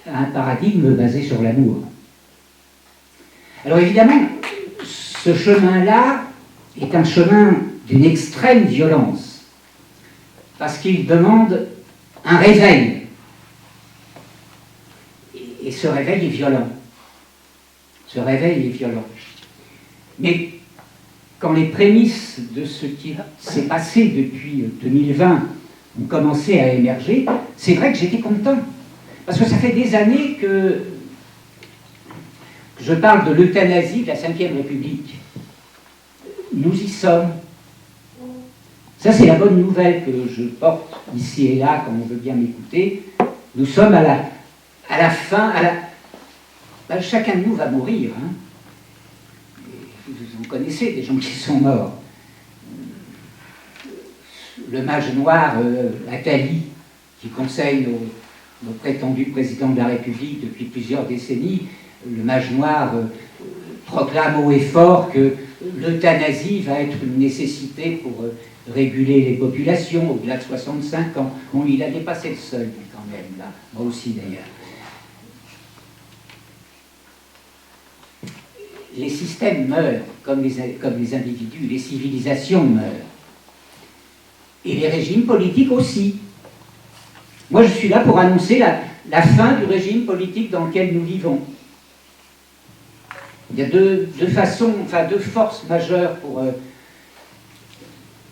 à un paradigme basé sur l'amour. Alors évidemment, ce chemin-là est un chemin d'une extrême violence, parce qu'il demande un réveil. Et ce réveil est violent. Ce réveil est violent. Mais quand les prémices de ce qui s'est passé depuis 2020 ont commencé à émerger, c'est vrai que j'étais content. Parce que ça fait des années que je parle de l'euthanasie de la Ve République. Nous y sommes. Ça, c'est la bonne nouvelle que je porte ici et là, quand on veut bien m'écouter. Nous sommes à la fin, chacun de nous va mourir. Hein. Vous connaissez des gens qui sont morts. Le mage noir, Attali, qui conseille nos prétendus présidents de la République depuis plusieurs décennies, le mage noir proclame haut et fort que l'euthanasie va être une nécessité pour réguler les populations au-delà de 65 ans. Bon, il a dépassé le seuil quand même, là. Moi aussi d'ailleurs. Les systèmes meurent comme les individus, les civilisations meurent. Et les régimes politiques aussi. Moi, je suis là pour annoncer la fin du régime politique dans lequel nous vivons. Il y a deux forces majeures pour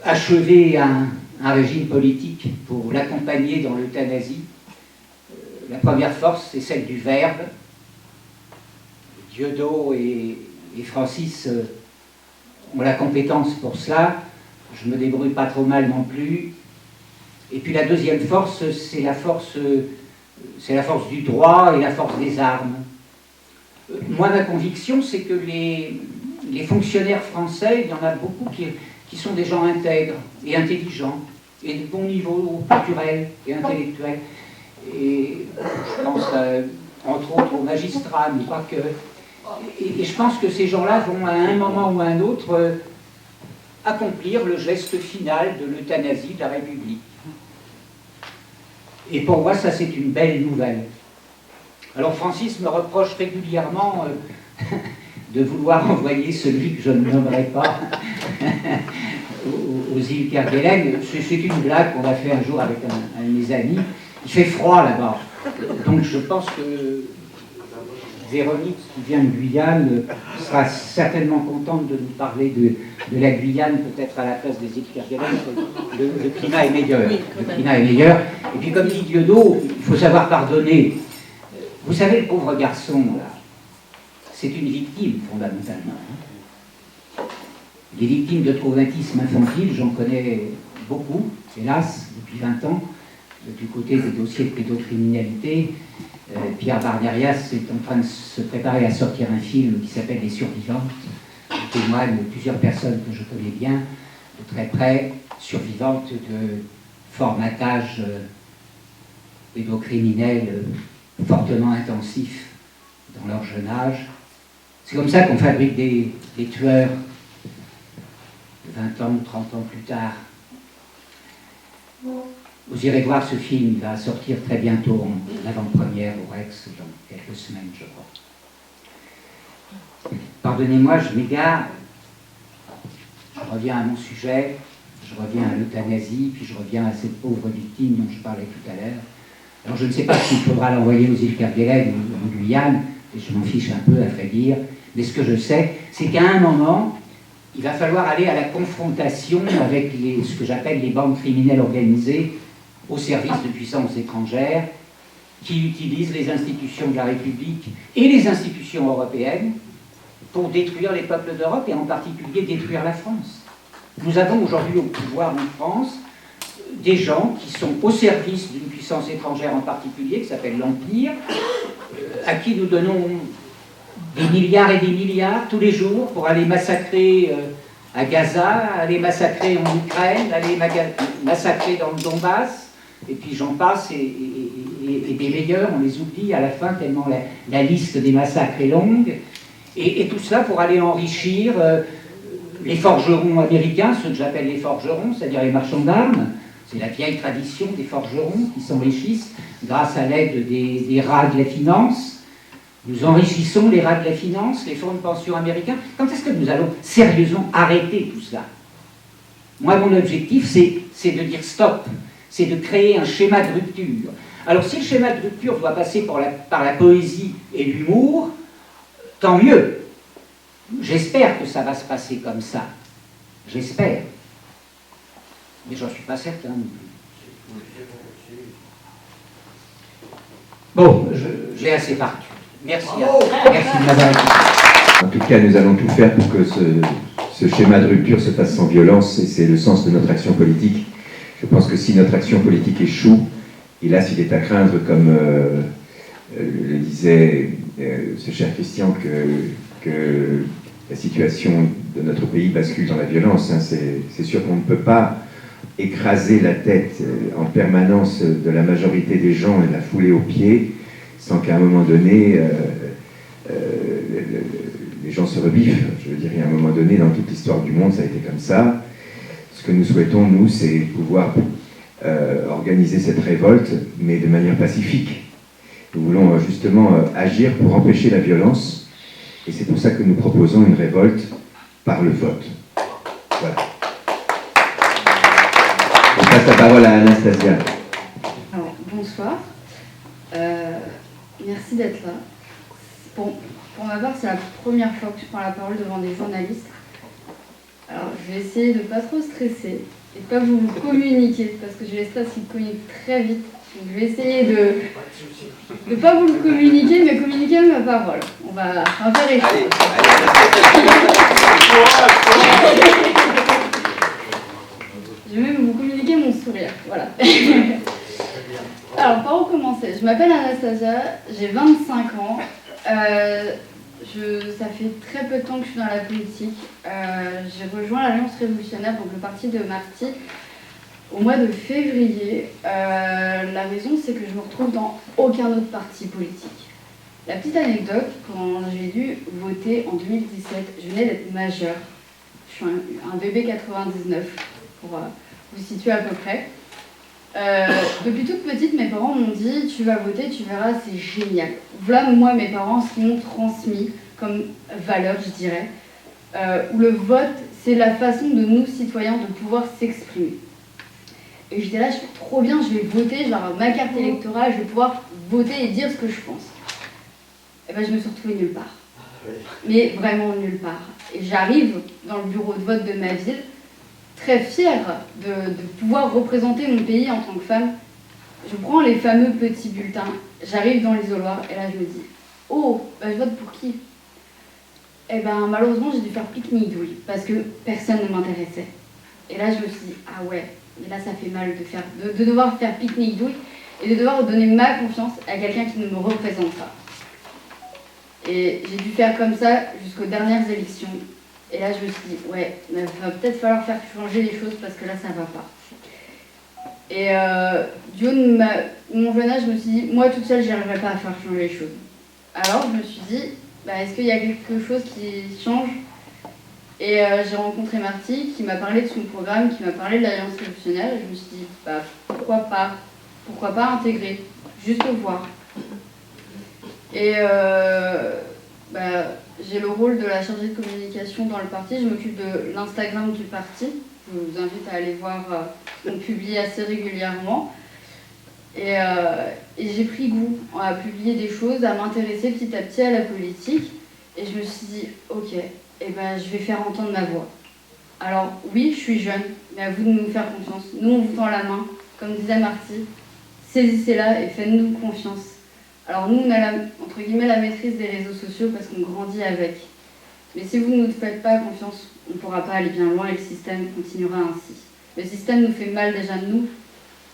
achever un régime politique, pour l'accompagner dans l'euthanasie. La première force, c'est celle du verbe. Dieudonné et Francis ont la compétence pour cela. Je ne me débrouille pas trop mal non plus. Et puis la deuxième force, c'est la force du droit et la force des armes. Moi, ma conviction, c'est que les fonctionnaires français, il y en a beaucoup qui sont des gens intègres et intelligents, et de bon niveau culturel et intellectuel. Et je pense, entre autres, aux magistrats, mais pas que. Et je pense que ces gens-là vont à un moment ou à un autre accomplir le geste final de l'euthanasie de la République. Et pour moi, ça c'est une belle nouvelle. Alors Francis me reproche régulièrement de vouloir envoyer celui que je ne nommerai pas aux îles Kerguelen. C'est une blague qu'on a fait un jour avec un de mes amis. Il fait froid là-bas. Donc je pense que Véronique, qui vient de Guyane, sera certainement contente de nous parler de la Guyane, peut-être à la place des îles Kerguelen. Le climat est meilleur. Le climat est meilleur. Et puis comme dit Diodo, il faut savoir pardonner. Vous savez, le pauvre garçon, là, c'est une victime, fondamentalement. Les victimes de traumatisme infantile, j'en connais beaucoup, hélas, depuis 20 ans, du côté des dossiers de pédocriminalité. Pierre Barnerias est en train de se préparer à sortir un film qui s'appelle Les Survivantes, qui témoigne de plusieurs personnes que je connais bien, de très près, survivantes de formatage pédocriminel fortement intensif dans leur jeune âge. C'est comme ça qu'on fabrique des tueurs 20 ans ou 30 ans plus tard. Vous irez voir ce film, il va sortir très bientôt en avant-première au Rex, dans quelques semaines, je crois. Pardonnez-moi, je m'égare. Je reviens à mon sujet, je reviens à l'euthanasie, puis je reviens à cette pauvre victime dont je parlais tout à l'heure. Alors je ne sais pas s'il faudra l'envoyer aux îles Kerguelen ou en Guyane, et je m'en fiche un peu à vrai dire, mais ce que je sais, c'est qu'à un moment, il va falloir aller à la confrontation avec ce que j'appelle les bandes criminelles organisées au service de puissances étrangères qui utilisent les institutions de la République et les institutions européennes pour détruire les peuples d'Europe et en particulier détruire la France. Nous avons aujourd'hui au pouvoir en France des gens qui sont au service d'une puissance étrangère en particulier, qui s'appelle l'Empire, à qui nous donnons des milliards et des milliards tous les jours pour aller massacrer à Gaza, aller massacrer en Ukraine, aller massacrer dans le Donbass, et puis j'en passe, et des meilleurs, on les oublie à la fin, tellement la liste des massacres est longue, et tout cela pour aller enrichir les forgerons américains, ceux que j'appelle les forgerons, c'est-à-dire les marchands d'armes. C'est la vieille tradition des forgerons qui s'enrichissent grâce à l'aide des rats de la finance. Nous enrichissons les rats de la finance, les fonds de pension américains. Quand est-ce que nous allons sérieusement arrêter tout cela? Moi, mon objectif, c'est de dire stop. C'est de créer un schéma de rupture. Alors, si le schéma de rupture doit passer par la poésie et l'humour, tant mieux. J'espère que ça va se passer comme ça. J'espère. Mais j'en suis pas certain. Bon, j'ai assez parlé. Merci. Merci de m'avoir écouté. En tout cas, nous allons tout faire pour que ce schéma de rupture se fasse sans violence, et c'est le sens de notre action politique. Je pense que si notre action politique échoue, et là, s'il est à craindre, comme le disait ce cher Christian, que la situation de notre pays bascule dans la violence, hein, c'est sûr qu'on ne peut pas écraser la tête en permanence de la majorité des gens et la fouler aux pieds sans qu'à un moment donné les gens se rebiffent. Je veux dire, il y a un moment donné dans toute l'histoire du monde ça a été comme ça. Ce que nous souhaitons, nous, c'est pouvoir organiser cette révolte, mais de manière pacifique. Nous voulons justement agir pour empêcher la violence, et c'est pour ça que nous proposons une révolte par le vote. Voilà. Je passe la parole à Anastasia. Alors, bonsoir. Merci d'être là. Pour ma part, c'est la première fois que je prends la parole devant des journalistes. Alors, je vais essayer de ne pas trop stresser et de ne pas vous communiquer, parce que j'ai les stress qui communiquent très vite. Donc, je vais essayer de ne pas vous le communiquer, mais communiquer ma parole. On va faire les choses. Je vais même vous communiquer mon sourire. Voilà. Alors, par où commencer? Je m'appelle Anastasia, j'ai 25 ans. Ça fait très peu de temps que je suis dans la politique. J'ai rejoint l'Alliance révolutionnaire, donc le parti de Marty, au mois de février. La raison, c'est que je me retrouve dans aucun autre parti politique. La petite anecdote, quand j'ai dû voter en 2017, je venais d'être majeure. Je suis un bébé 99, pour vous situer à peu près. Depuis toute petite, mes parents m'ont dit « tu vas voter, tu verras, c'est génial ». Voilà, moi, mes parents, ce qu'ils m'ont transmis comme valeur, je dirais, où le vote, c'est la façon de nous, citoyens, de pouvoir s'exprimer. Et j'étais là, je fais trop bien, je vais voter, je vais avoir ma carte électorale, je vais pouvoir voter et dire ce que je pense. Et ben, je me suis retrouvée nulle part. Mais vraiment nulle part. Et j'arrive dans le bureau de vote de ma ville, très fière de pouvoir représenter mon pays en tant que femme. Je prends les fameux petits bulletins, j'arrive dans l'isoloir, et là je me dis « Oh, ben, je vote pour qui ?» Eh ben, malheureusement, j'ai dû faire pique-nique douille, parce que personne ne m'intéressait. Et là, je me suis dit « Ah ouais, mais là, ça fait mal de devoir faire pique-nique douille et de devoir donner ma confiance à quelqu'un qui ne me représente pas. » Et j'ai dû faire comme ça jusqu'aux dernières élections. Et là, je me suis dit, ouais, il va peut-être falloir faire changer les choses parce que là, ça va pas. Et du haut de mon jeune âge, je me suis dit, moi, toute seule, j'y arriverai pas à faire changer les choses. Alors, je me suis dit, bah, est-ce qu'il y a quelque chose qui change? Et j'ai rencontré Marty, qui m'a parlé de son programme, qui m'a parlé de l'Alliance révolutionnaire. Et je me suis dit, bah, pourquoi pas intégrer, juste voir. Et j'ai le rôle de la chargée de communication dans le parti. Je m'occupe de l'Instagram du parti. Je vous invite à aller voir, on publie assez régulièrement. Et j'ai pris goût à publier des choses, à m'intéresser petit à petit à la politique. Et je me suis dit, ok, je vais faire entendre ma voix. Alors oui, je suis jeune, mais à vous de nous faire confiance. Nous, on vous tend la main, comme disait Marty. Saisissez-la et faites-nous confiance. Alors nous, on a entre guillemets la maîtrise des réseaux sociaux parce qu'on grandit avec. Mais si vous ne nous faites pas confiance, on ne pourra pas aller bien loin et le système continuera ainsi. Le système nous fait mal déjà de nous.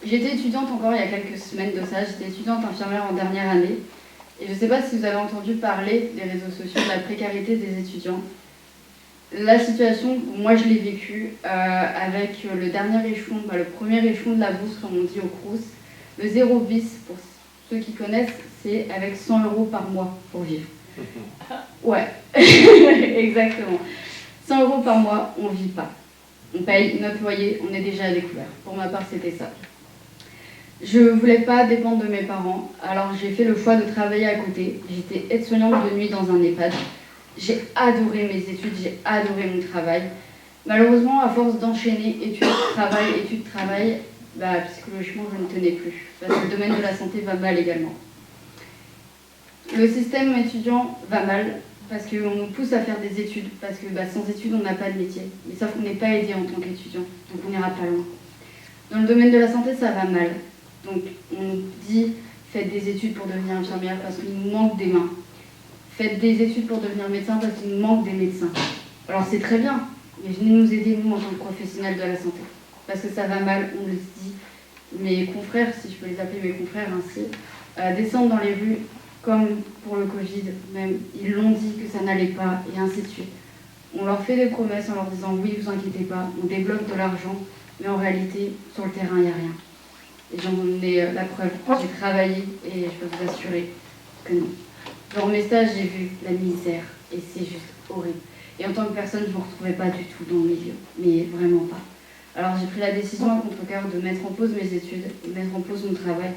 J'étais étudiante encore il y a quelques semaines de ça, j'étais étudiante infirmière en dernière année. Et je ne sais pas si vous avez entendu parler des réseaux sociaux, de la précarité des étudiants. La situation, moi je l'ai vécue avec le dernier échelon, le premier échelon de la bourse, comme on dit au Crous, le 0 bis, pour ceux qui connaissent, c'est avec 100 € par mois pour vivre. Ouais, exactement. 100 € par mois, on ne vit pas. On paye notre loyer, on est déjà à découvert. Pour ma part, c'était ça. Je ne voulais pas dépendre de mes parents, alors j'ai fait le choix de travailler à côté. J'étais aide-soignante de nuit dans un EHPAD. J'ai adoré mes études, j'ai adoré mon travail. Malheureusement, à force d'enchaîner études, travail, psychologiquement, je ne tenais plus. Parce que le domaine de la santé va mal également. Le système étudiant va mal parce qu'on nous pousse à faire des études, parce que sans études, on n'a pas de métier. Mais sauf qu'on n'est pas aidé en tant qu'étudiant, donc on n'ira pas loin. Dans le domaine de la santé, ça va mal. Donc on nous dit, faites des études pour devenir infirmière parce qu'il nous manque des mains. Faites des études pour devenir médecin parce qu'il nous manque des médecins. Alors c'est très bien, mais venez nous aider, nous, en tant que professionnels de la santé. Parce que ça va mal, on le dit. Mes confrères, si je peux les appeler mes confrères ainsi, descendent dans les rues, comme pour le Covid, même, ils l'ont dit que ça n'allait pas, et ainsi de suite. On leur fait des promesses en leur disant « oui, vous inquiétez pas, on débloque de l'argent », mais en réalité, sur le terrain, il n'y a rien. Et j'en ai la preuve, j'ai travaillé, et je peux vous assurer que non. Dans mes stages, j'ai vu la misère, et c'est juste horrible. Et en tant que personne, je ne me retrouvais pas du tout dans le milieu, mais vraiment pas. Alors j'ai pris la décision à contre-cœur de mettre en pause mes études, et mettre en pause mon travail,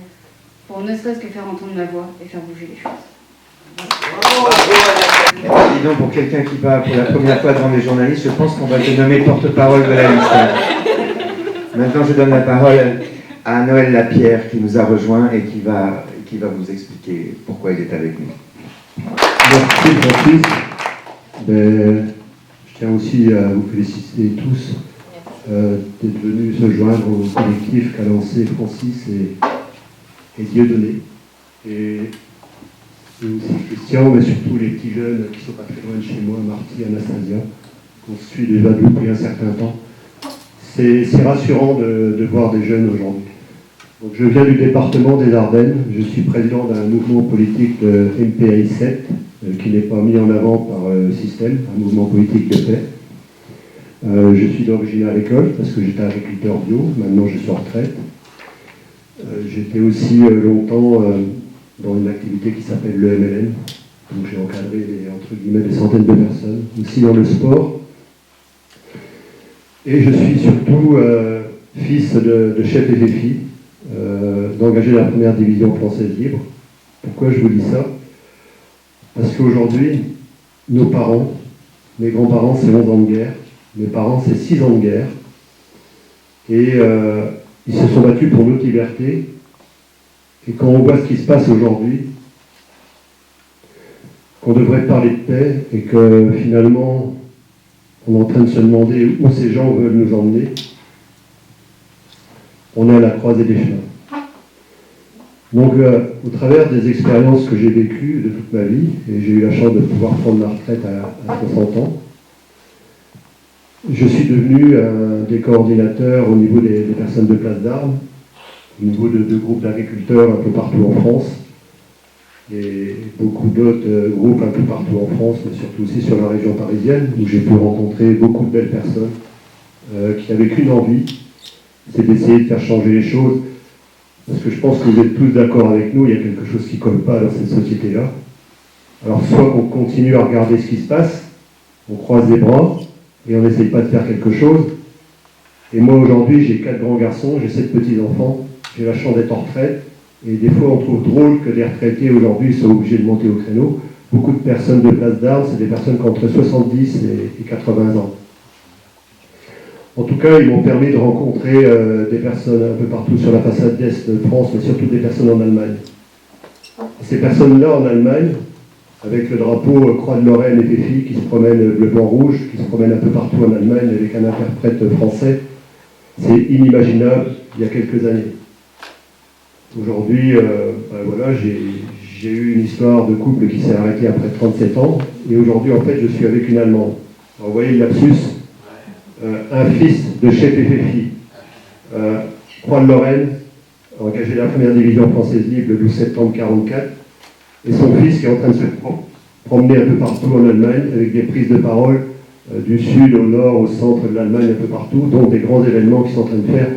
pour ne serait-ce que faire entendre ma voix et faire bouger les choses. Dis donc, pour quelqu'un qui va pour la première fois devant les journalistes, je pense qu'on va te nommer porte-parole de la liste. Maintenant, je donne la parole à Noël Lapierre qui nous a rejoints et qui va vous expliquer pourquoi il est avec nous. Merci Francis. Je tiens aussi à vous féliciter tous d'être venus se joindre au collectif qu'a lancé Francis et Dieudonné. Et aussi Christian, mais surtout les petits jeunes qui sont pas très loin de chez moi, Marty, Anastasia, qu'on suit déjà depuis un certain temps. C'est rassurant de voir des jeunes aujourd'hui. Donc, je viens du département des Ardennes, je suis président d'un mouvement politique de MPI 7, qui n'est pas mis en avant par le système, un mouvement politique de fait. Je suis d'origine agricole parce que j'étais agriculteur bio, maintenant je suis en retraite. J'étais aussi longtemps dans une activité qui s'appelle le MLM. Donc j'ai encadré entre guillemets des centaines de personnes, aussi dans le sport. Et je suis surtout fils de chef FFI, d'engagé de la première division française libre. Pourquoi je vous dis ça? Parce qu'aujourd'hui, nos parents, mes grands-parents, c'est 11 ans de guerre, mes parents, c'est 6 ans de guerre, et ils se sont battus pour notre liberté. Et quand on voit ce qui se passe aujourd'hui, qu'on devrait parler de paix, et que finalement, on est en train de se demander où ces gens veulent nous emmener, on est à la croisée des chemins. Donc, au travers des expériences que j'ai vécues de toute ma vie, et j'ai eu la chance de pouvoir prendre ma retraite à 60 ans, je suis devenu un des coordinateurs au niveau des personnes de place d'armes, au niveau de groupes d'agriculteurs un peu partout en France, et beaucoup d'autres groupes un peu partout en France, mais surtout aussi sur la région parisienne, où j'ai pu rencontrer beaucoup de belles personnes qui n'avaient qu'une envie, c'est d'essayer de faire changer les choses. Parce que je pense que vous êtes tous d'accord avec nous, il y a quelque chose qui ne colle pas dans cette société-là. Alors soit on continue à regarder ce qui se passe, on croise les bras, et on n'essaye pas de faire quelque chose. Et moi aujourd'hui, j'ai 4 grands garçons, j'ai 7 petits-enfants, j'ai la chance d'être en retraite, et des fois on trouve drôle que des retraités aujourd'hui soient obligés de monter au créneau. Beaucoup de personnes de place d'armes, c'est des personnes qui ont entre 70 et 80 ans. En tout cas, ils m'ont permis de rencontrer des personnes un peu partout sur la façade d'Est de France, mais surtout des personnes en Allemagne. Ces personnes-là en Allemagne, avec le drapeau Croix de Lorraine et FFI qui se promènent bleu, blanc, rouge, qui se promènent un peu partout en Allemagne avec un interprète français, c'est inimaginable il y a quelques années. Aujourd'hui, voilà, j'ai eu une histoire de couple qui s'est arrêtée après 37 ans, et aujourd'hui, en fait, je suis avec une Allemande. Alors, vous voyez le lapsus, un fils de chef FFI, Croix de Lorraine, engagé de la première division française libre le 12 septembre 1944, et son fils qui est en train de se promener un peu partout en Allemagne avec des prises de parole du sud au nord, au centre de l'Allemagne, un peu partout, donc des grands événements qui sont en train de faire.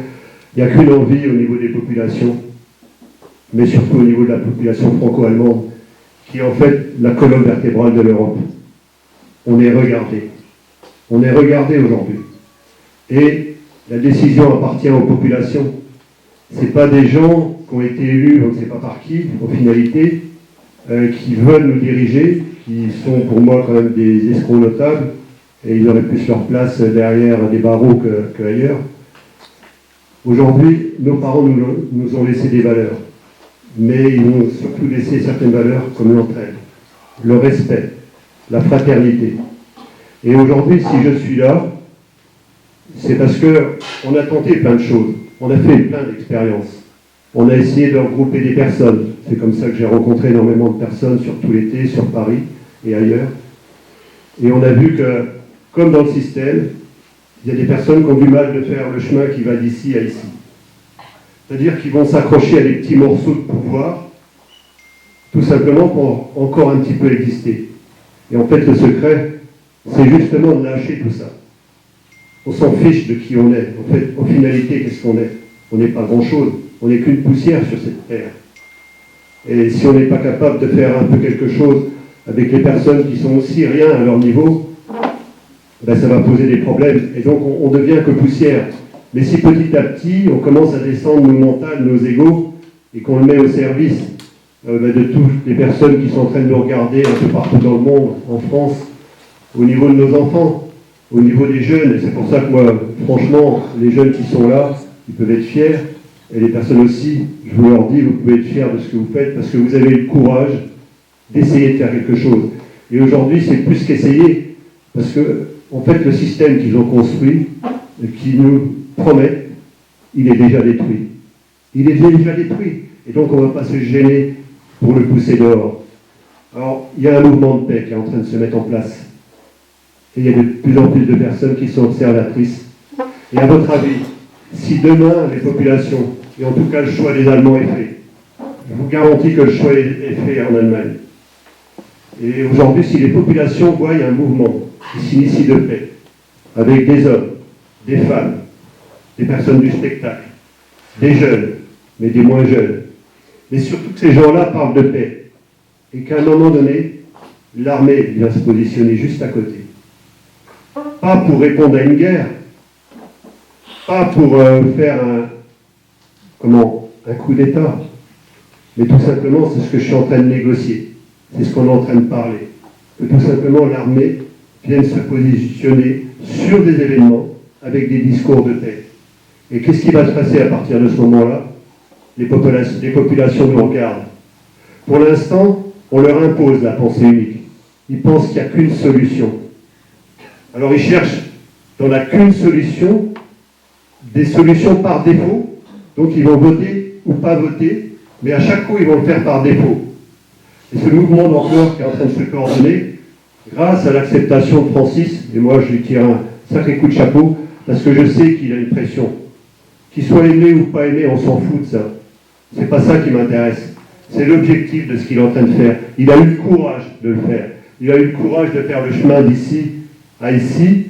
Il n'y a qu'une envie au niveau des populations, mais surtout au niveau de la population franco-allemande, qui est en fait la colonne vertébrale de l'Europe. On est regardé. On est regardé aujourd'hui. Et la décision appartient aux populations. Ce n'est pas des gens qui ont été élus, on ne sait pas par qui, en finalité, qui veulent nous diriger, qui sont pour moi quand même des escrocs notables, et ils auraient plus leur place derrière des barreaux qu'ailleurs. Aujourd'hui, nos parents nous ont laissé des valeurs, mais ils nous ont surtout laissé certaines valeurs comme l'entraide, le respect, la fraternité. Et aujourd'hui, si je suis là, c'est parce qu'on a tenté plein de choses, on a fait plein d'expériences. On a essayé de regrouper des personnes. C'est comme ça que j'ai rencontré énormément de personnes sur tout l'été, sur Paris et ailleurs. Et on a vu que, comme dans le système, il y a des personnes qui ont du mal de faire le chemin qui va d'ici à ici. C'est-à-dire qu'ils vont s'accrocher à des petits morceaux de pouvoir, tout simplement pour encore un petit peu exister. Et en fait, le secret, c'est justement de lâcher tout ça. On s'en fiche de qui on est. En fait, en finalité, qu'est-ce qu'on est? On n'est pas grand-chose. On n'est qu'une poussière sur cette terre. Et si on n'est pas capable de faire un peu quelque chose avec les personnes qui sont aussi rien à leur niveau, ben ça va poser des problèmes. Et donc on devient que poussière. Mais si petit à petit, on commence à descendre nos mentales, nos égos, et qu'on le met au service de toutes les personnes qui sont en train de nous regarder un peu partout dans le monde, en France, au niveau de nos enfants, au niveau des jeunes, et c'est pour ça que moi, franchement, les jeunes qui sont là, ils peuvent être fiers. Et les personnes aussi, je vous leur dis, vous pouvez être fiers de ce que vous faites parce que vous avez eu le courage d'essayer de faire quelque chose. Et aujourd'hui, c'est plus qu'essayer, parce que, en fait, le système qu'ils ont construit, qui nous promet, il est déjà détruit. Il est déjà détruit. Et donc, on ne va pas se gêner pour le pousser dehors. Alors, il y a un mouvement de paix qui est en train de se mettre en place. Et il y a de plus en plus de personnes qui sont observatrices. Et à votre avis, si demain, les populations, et en tout cas le choix des Allemands est fait, je vous garantis que le choix est fait en Allemagne. Et aujourd'hui, si les populations voient un mouvement qui s'initie de paix, avec des hommes, des femmes, des personnes du spectacle, des jeunes, mais des moins jeunes, mais surtout que ces gens-là parlent de paix. Et qu'à un moment donné, l'armée vient se positionner juste à côté. Pas pour répondre à une guerre, pas pour faire un coup d'État, mais tout simplement, c'est ce que je suis en train de négocier. C'est ce qu'on est en train de parler. Que tout simplement, l'armée vienne se positionner sur des événements avec des discours de paix. Et qu'est-ce qui va se passer à partir de ce moment-là? Les populations nous regardent. Pour l'instant, on leur impose la pensée unique. Ils pensent qu'il n'y a qu'une solution. Alors ils cherchent, dans la qu'une solution, des solutions par défaut. Donc ils vont voter ou pas voter, mais à chaque coup, ils vont le faire par défaut. Et ce mouvement d'ampleur qui est en train de se coordonner, grâce à l'acceptation de Francis, et moi je lui tire un sacré coup de chapeau, parce que je sais qu'il a une pression. Qu'il soit aimé ou pas aimé, on s'en fout de ça. C'est pas ça qui m'intéresse. C'est l'objectif de ce qu'il est en train de faire. Il a eu le courage de le faire. Il a eu le courage de faire le chemin d'ici à ici,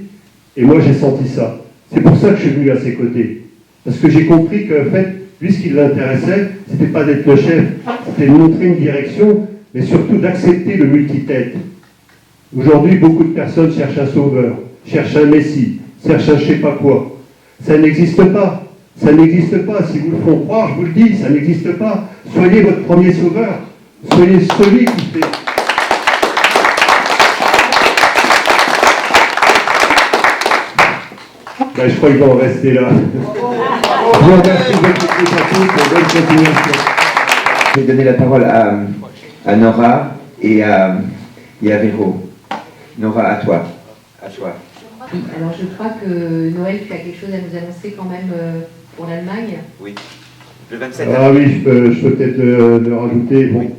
et moi j'ai senti ça. C'est pour ça que je suis venu à ses côtés. Parce que j'ai compris qu'en fait, lui ce qui l'intéressait, c'était pas d'être le chef, c'était de montrer une direction, mais surtout d'accepter le multitête. Aujourd'hui, beaucoup de personnes cherchent un sauveur, cherchent un messie, cherchent un je sais pas quoi. Ça n'existe pas. Ça n'existe pas. Si vous le font croire, je vous le dis, ça n'existe pas. Soyez votre premier sauveur. Soyez celui qui fait. Ben, je crois qu'il va en rester là. Je vous remercie de votre écoute à tous et bonne continuation. Je vais donner la parole à Nora et à Véro. Nora, à toi. À toi. Oui, alors je crois que Noël, tu as quelque chose à nous annoncer quand même pour l'Allemagne. Oui. Le 27 Ah oui, je peux peut-être le rajouter. Bon.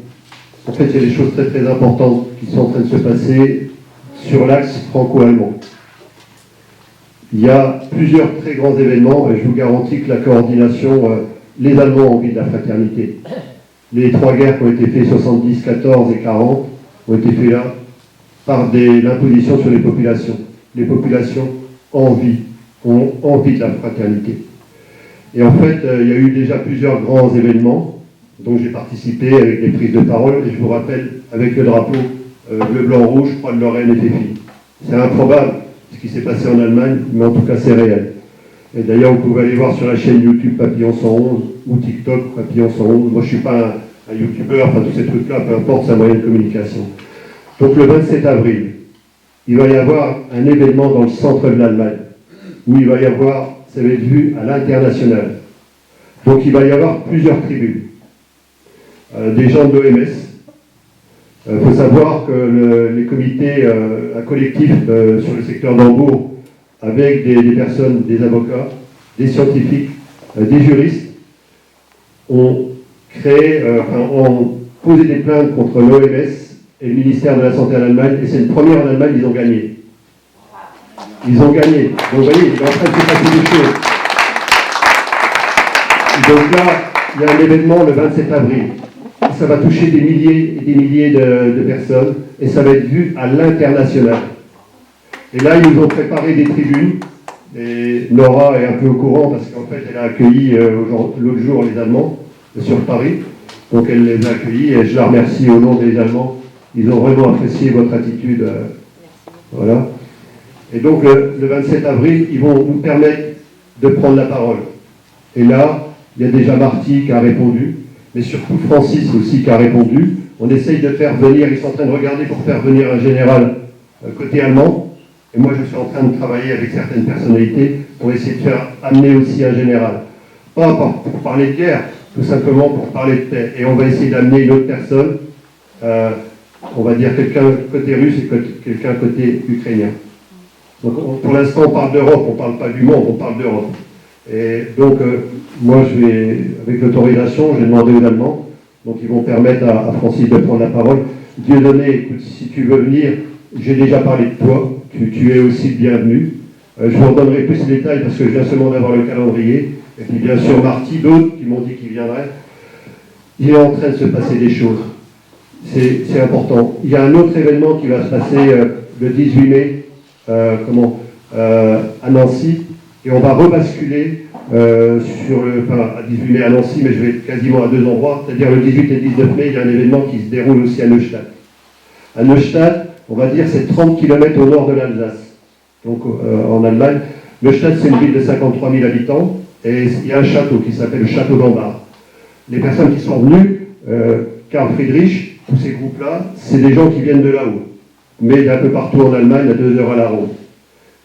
En fait, il y a des choses très très importantes qui sont en train de se passer sur l'axe franco-allemand. Il y a plusieurs très grands événements et je vous garantis que la coordination, les Allemands ont envie de la fraternité. Les trois guerres qui ont été faites, 70, 14 et 40, ont été faites là par l'imposition sur les populations. Les populations ont envie de la fraternité. Et en fait, il y a eu déjà plusieurs grands événements dont j'ai participé avec des prises de parole, et je vous rappelle, avec le drapeau bleu, blanc, rouge, croix de Lorraine et FFI. C'est improbable ce qui s'est passé en Allemagne, mais en tout cas c'est réel. Et d'ailleurs, vous pouvez aller voir sur la chaîne YouTube Papillon 111 ou TikTok Papillon 111. Moi, je ne suis pas un youtubeur, enfin tous ces trucs-là, peu importe, c'est un moyen de communication. Donc le 27 avril, il va y avoir un événement dans le centre de l'Allemagne, où il va y avoir, ça va être vu à l'international. Donc il va y avoir plusieurs tribunes. Des gens de l'OMS. Il faut savoir que les comités, un collectif sur le secteur d'Hambourg, avec des personnes, des avocats, des scientifiques, des juristes, ont posé des plaintes contre l'OMS et le ministère de la Santé en Allemagne, et c'est une première en Allemagne, ils ont gagné. Ils ont gagné. Donc vous voyez, il est en train de se passer des choses. Donc là, il y a un événement le 27 avril. Ça va toucher des milliers et des milliers de personnes, et ça va être vu à l'international. Et là, ils nous ont préparé des tribunes, et Nora est un peu au courant, parce qu'en fait, elle a accueilli l'autre jour les Allemands sur Paris. Donc elle les a accueillis, et je la remercie au nom des Allemands. Ils ont vraiment apprécié votre attitude. Voilà. Et donc le 27 avril, ils vont nous permettre de prendre la parole. Et là, il y a déjà Marty qui a répondu, mais surtout Francis aussi qui a répondu. On essaye de faire venir, ils sont en train de regarder pour faire venir un général côté allemand. Et moi, je suis en train de travailler avec certaines personnalités pour essayer de faire amener aussi un général. Pas pour parler de guerre, tout simplement pour parler de paix. Et on va essayer d'amener une autre personne, on va dire quelqu'un côté russe et quelqu'un côté ukrainien. Donc pour l'instant, on parle d'Europe, on ne parle pas du monde, on parle d'Europe. Et donc, moi, je vais, avec l'autorisation, j'ai demandé aux Allemands, donc ils vont permettre à Francis de prendre la parole. Dieudonné, écoute, si tu veux venir, j'ai déjà parlé de toi, tu es aussi le bienvenu. Je vous redonnerai plus de détails parce que je viens seulement d'avoir le calendrier. Et puis bien sûr, Marty, d'autres qui m'ont dit qu'ils viendraient. Il est en train de se passer des choses. C'est important. Il y a un autre événement qui va se passer le 18 mai à Nancy, et on va rebasculer à 18 mai à Nancy, mais je vais quasiment à 2 endroits, c'est-à-dire le 18 et 19 mai, il y a un événement qui se déroule aussi à Neustadt. À Neustadt, on va dire, c'est 30 km au nord de l'Alsace, donc en Allemagne. Neustadt, c'est une ville de 53 000 habitants, et il y a un château qui s'appelle le château d'Ambach. Les personnes qui sont venues, Karl Friedrich, tous ces groupes-là, c'est des gens qui viennent de là-haut, mais d'un peu partout en Allemagne, à 2 heures à la ronde.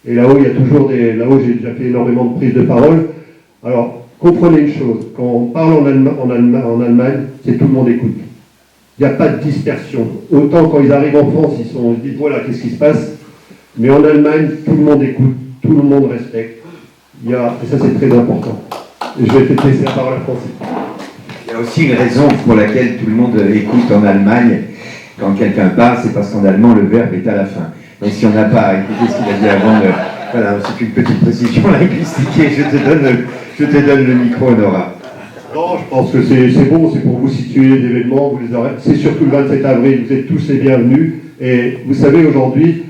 Et là-haut, il y a toujours là-haut, j'ai déjà fait énormément de prises de parole. Alors, comprenez une chose, quand on parle en Allemagne, c'est tout le monde écoute. Il n'y a pas de dispersion. Autant quand ils arrivent en France, ils se disent voilà, qu'est-ce qui se passe. Mais en Allemagne, tout le monde écoute, tout le monde respecte. Et ça, c'est très important. Et je vais peut-être laisser la parole à Francis. Il y a aussi une raison pour laquelle tout le monde écoute en Allemagne. Quand quelqu'un parle, c'est parce qu'en allemand, le verbe est à la fin. Donc si on n'a pas écouté ce qu'il a dit avant, voilà, c'est une petite précision linguistique et je te donne le micro, Nora. Non, je pense que c'est bon, c'est pour vous situer les événements, vous les aurez. C'est surtout le 27 avril, vous êtes tous les bienvenus. Et vous savez, aujourd'hui,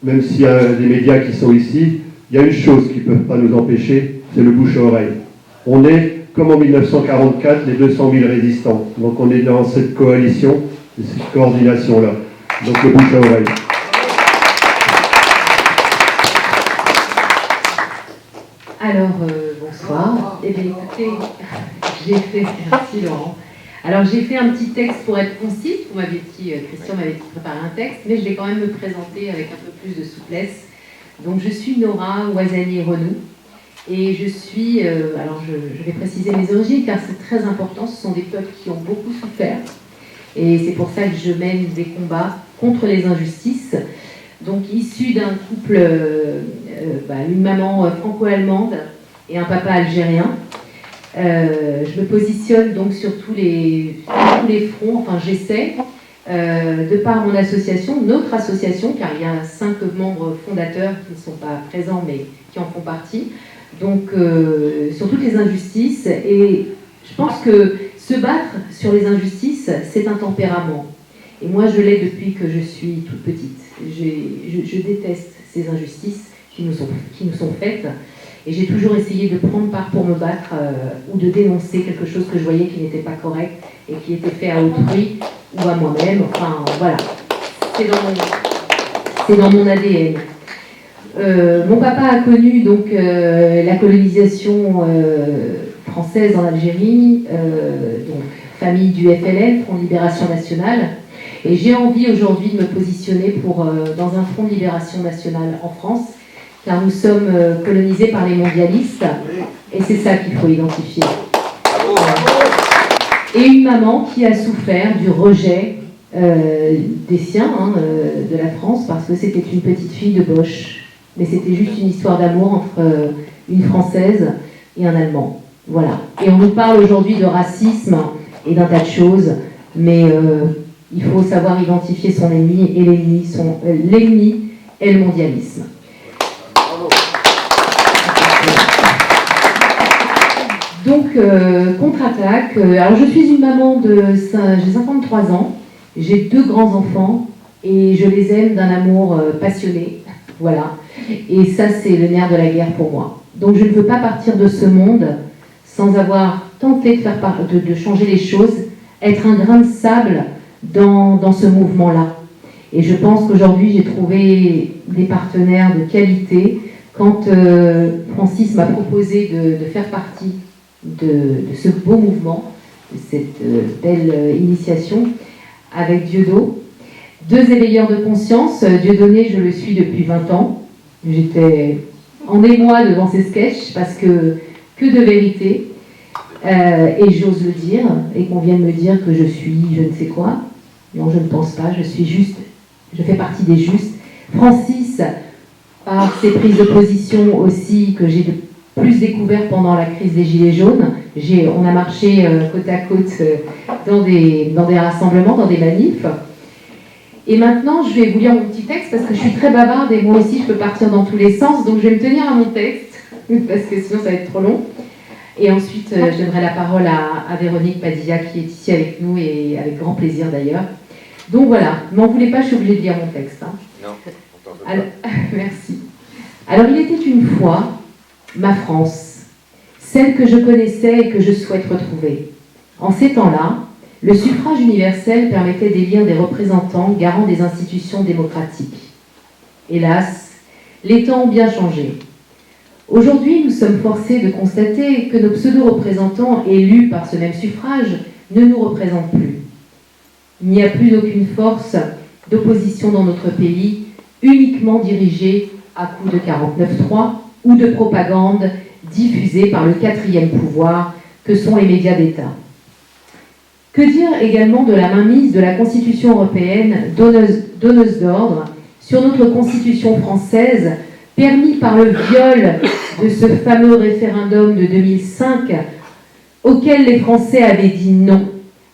même s'il y a des médias qui sont ici, il y a une chose qui ne peut pas nous empêcher, c'est le bouche à oreille. On est, comme en 1944, les 200 000 résistants. Donc on est dans cette coalition, cette coordination-là. Donc le bouche à oreille. Alors, bonsoir. Eh bien, écoutez, merci Laurent. Alors, j'ai fait un petit texte pour être concis. Vous m'avez dit, Christian m'avait dit de préparer un texte, mais je vais quand même me présenter avec un peu plus de souplesse. Donc, je suis Nora Ouazani-Renou, et je suis, alors je vais préciser mes origines, car c'est très important, ce sont des peuples qui ont beaucoup souffert, et c'est pour ça que je mène des combats contre les injustices. Donc, issu d'un couple, une maman franco-allemande et un papa algérien. Je me positionne donc sur tous les fronts, enfin j'essaie, de par mon association, notre association, car il y a 5 membres fondateurs qui ne sont pas présents mais qui en font partie, donc sur toutes les injustices. Et je pense que se battre sur les injustices, c'est un tempérament. Et moi, je l'ai depuis que je suis toute petite. Je déteste ces injustices qui nous sont faites. Et j'ai toujours essayé de prendre part pour me battre ou de dénoncer quelque chose que je voyais qui n'était pas correct et qui était fait à autrui ou à moi-même. Enfin, voilà. C'est dans mon ADN. Mon papa a connu donc la colonisation française en Algérie, donc famille du FLN, Front de Libération Nationale. Et j'ai envie aujourd'hui de me positionner dans un front de libération nationale en France, car nous sommes colonisés par les mondialistes, et c'est ça qu'il faut identifier. Et une maman qui a souffert du rejet des siens, de la France, parce que c'était une petite fille de Bosch. Mais c'était juste une histoire d'amour entre une Française et un Allemand. Voilà. Et on nous parle aujourd'hui de racisme et d'un tas de choses, mais il faut savoir identifier son ennemi, et l'ennemi est le mondialisme. Donc, contre-attaque. Alors, je suis une maman j'ai 53 ans, j'ai 2 grands-enfants, et je les aime d'un amour passionné. Voilà. Et ça, c'est le nerf de la guerre pour moi. Donc, je ne veux pas partir de ce monde sans avoir tenté de changer les choses, être un grain de sable dans ce mouvement-là. Et je pense qu'aujourd'hui, j'ai trouvé des partenaires de qualité. Quand Francis m'a proposé de faire partie de ce beau mouvement, de cette belle initiation avec Dieudonné, 2 éveilleurs de conscience. Dieudonné, je le suis depuis 20 ans. J'étais en émoi devant ses sketchs parce que de vérité. Et j'ose le dire, et qu'on vienne me dire que je suis je ne sais quoi. Non, je ne pense pas, je fais partie des justes. Francis, par ses prises de position aussi, que j'ai plus découvert pendant la crise des Gilets jaunes, on a marché côte à côte dans des rassemblements, dans des manifs. Et maintenant, je vais vous lire mon petit texte, parce que je suis très bavarde, et moi aussi, je peux partir dans tous les sens, donc je vais me tenir à mon texte, parce que sinon ça va être trop long. Et ensuite, je donnerai la parole à Véronique Padilla, qui est ici avec nous, et avec grand plaisir d'ailleurs. Donc voilà, ne m'en voulez pas, je suis obligée de lire mon texte. Non, on t'en veut pas. Merci. Alors, il était une fois ma France, celle que je connaissais et que je souhaite retrouver. En ces temps-là, le suffrage universel permettait d'élire des représentants garants des institutions démocratiques. Hélas, les temps ont bien changé. Aujourd'hui, nous sommes forcés de constater que nos pseudo-représentants élus par ce même suffrage ne nous représentent plus. Il n'y a plus d'aucune force d'opposition dans notre pays, uniquement dirigée à coups de 49.3 ou de propagande diffusée par le quatrième pouvoir que sont les médias d'État. Que dire également de la mainmise de la Constitution européenne, donneuse d'ordre, sur notre Constitution française, permis par le viol de ce fameux référendum de 2005, auquel les Français avaient dit non,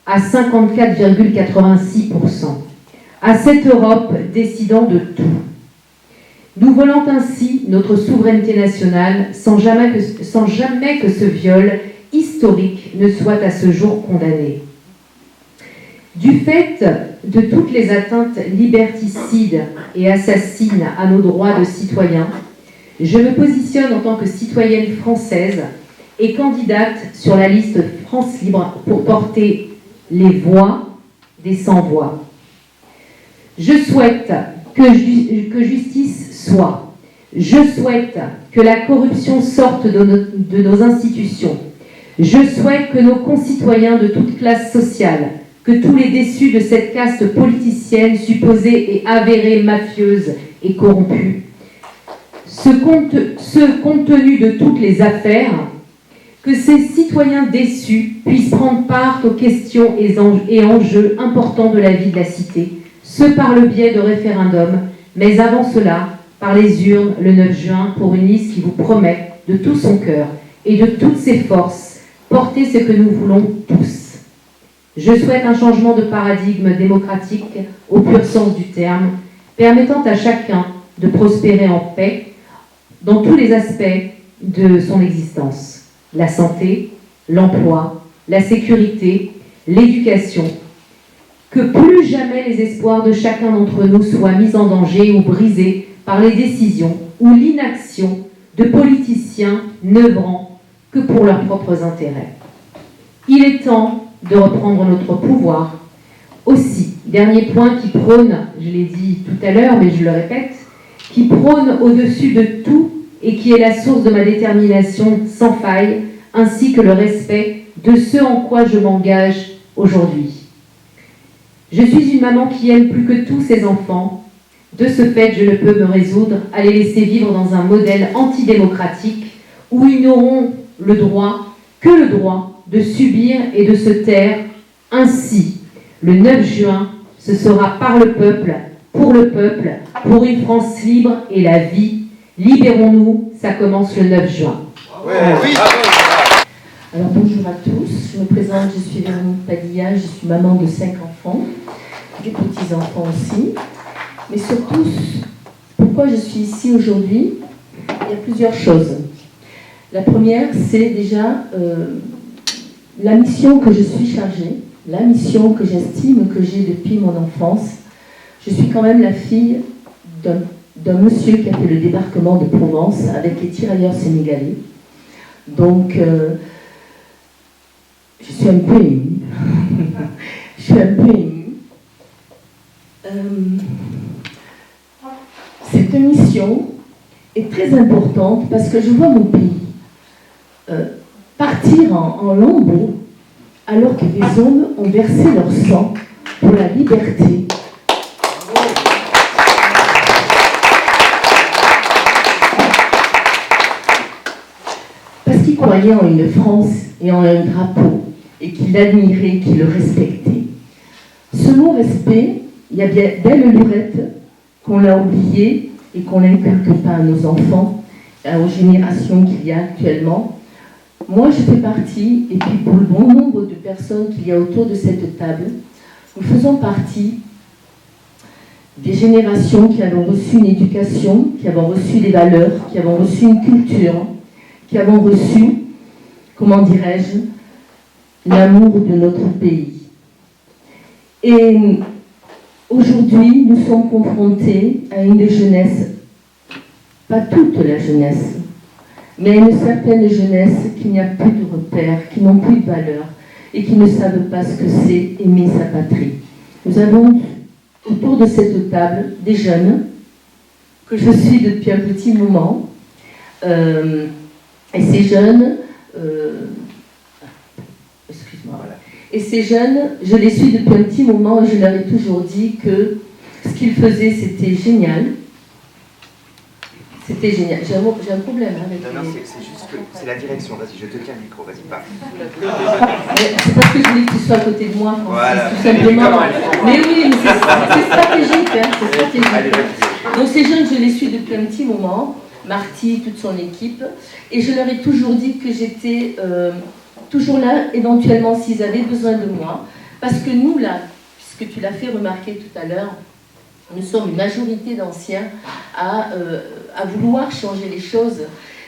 à 54,86%, à cette Europe décidant de tout. Nous volant ainsi notre souveraineté nationale sans jamais que ce viol historique ne soit à ce jour condamné. Du fait de toutes les atteintes liberticides et assassines à nos droits de citoyens, je me positionne en tant que citoyenne française et candidate sur la liste France Libre pour porter les voix des sans-voix. Je souhaite que justice soit. Je souhaite que la corruption sorte de nos institutions. Je souhaite que nos concitoyens de toutes classes sociales, que tous les déçus de cette caste politicienne supposée et avérée mafieuse et corrompue, ce compte tenu de toutes les affaires, que ces citoyens déçus puissent prendre part aux questions et enjeux importants de la vie de la cité, ce par le biais de référendums, mais avant cela, par les urnes le 9 juin, pour une liste qui vous promet de tout son cœur et de toutes ses forces porter ce que nous voulons tous. Je souhaite un changement de paradigme démocratique au pur sens du terme, permettant à chacun de prospérer en paix dans tous les aspects de son existence. La santé, l'emploi, la sécurité, l'éducation. Que plus jamais les espoirs de chacun d'entre nous soient mis en danger ou brisés par les décisions ou l'inaction de politiciens n'œuvrant que pour leurs propres intérêts. Il est temps de reprendre notre pouvoir. Aussi, dernier point qui prône, je l'ai dit tout à l'heure, mais je le répète, qui prône au-dessus de tout et qui est la source de ma détermination sans faille, ainsi que le respect de ce en quoi je m'engage aujourd'hui. Je suis une maman qui aime plus que tous ses enfants. De ce fait, je ne peux me résoudre à les laisser vivre dans un modèle antidémocratique où ils n'auront le droit de subir et de se taire. Ainsi, le 9 juin, ce sera par le peuple, pour une France libre et la vie. Libérons-nous, ça commence le 9 juin. Ouais, oui. Alors bonjour à tous, je me présente, je suis Véronique Padilla, je suis maman de 5 enfants, des petits-enfants aussi. Mais surtout, pourquoi je suis ici aujourd'hui? Il y a plusieurs choses. La première, c'est déjà la mission que je suis chargée, la mission que j'estime que j'ai depuis mon enfance. Je suis quand même la fille d'un monsieur qui a fait le débarquement de Provence avec les tirailleurs sénégalais. Donc, je suis un peu émue. Cette mission est très importante parce que je vois mon pays partir en lambeaux alors que des hommes ont versé leur sang pour la liberté. Parce qu'ils croyaient en une France et en un drapeau, et qu'ils l'admiraient, qu'ils le respectaient. Ce mot respect, il y a bien belle lurette qu'on l'a oublié et qu'on n'inculque pas à nos enfants, aux générations qu'il y a actuellement. Moi, je fais partie, et puis pour le bon nombre de personnes qu'il y a autour de cette table, nous faisons partie des générations qui avons reçu une éducation, qui avons reçu des valeurs, qui avons reçu une culture, qui avons reçu, comment dirais-je, l'amour de notre pays. Et aujourd'hui, nous sommes confrontés à une jeunesse, pas toute la jeunesse, mais à une certaine jeunesse qui n'y a plus de repères, qui n'ont plus de valeur et qui ne savent pas ce que c'est aimer sa patrie. Nous avons autour de cette table des jeunes que je suis depuis un petit moment, et ces jeunes, et ces jeunes, je les suis depuis un petit moment et je leur ai toujours dit que ce qu'ils faisaient, c'était génial. C'était génial. J'ai un problème avec Non, c'est juste que c'est la direction. Vas-y, je te tiens le micro, vas-y, parle. C'est parce que je voulais que tu sois à côté de moi, Francis, voilà. Tout simplement. Mais oui, mais c'est stratégique, hein, c'est stratégique. Donc ces jeunes, je les suis depuis un petit moment, Marty, toute son équipe, et je leur ai toujours dit que j'étais toujours là, éventuellement, s'ils avaient besoin de moi, parce que nous, là, puisque tu l'as fait remarquer tout à l'heure, nous sommes une majorité d'anciens à vouloir changer les choses,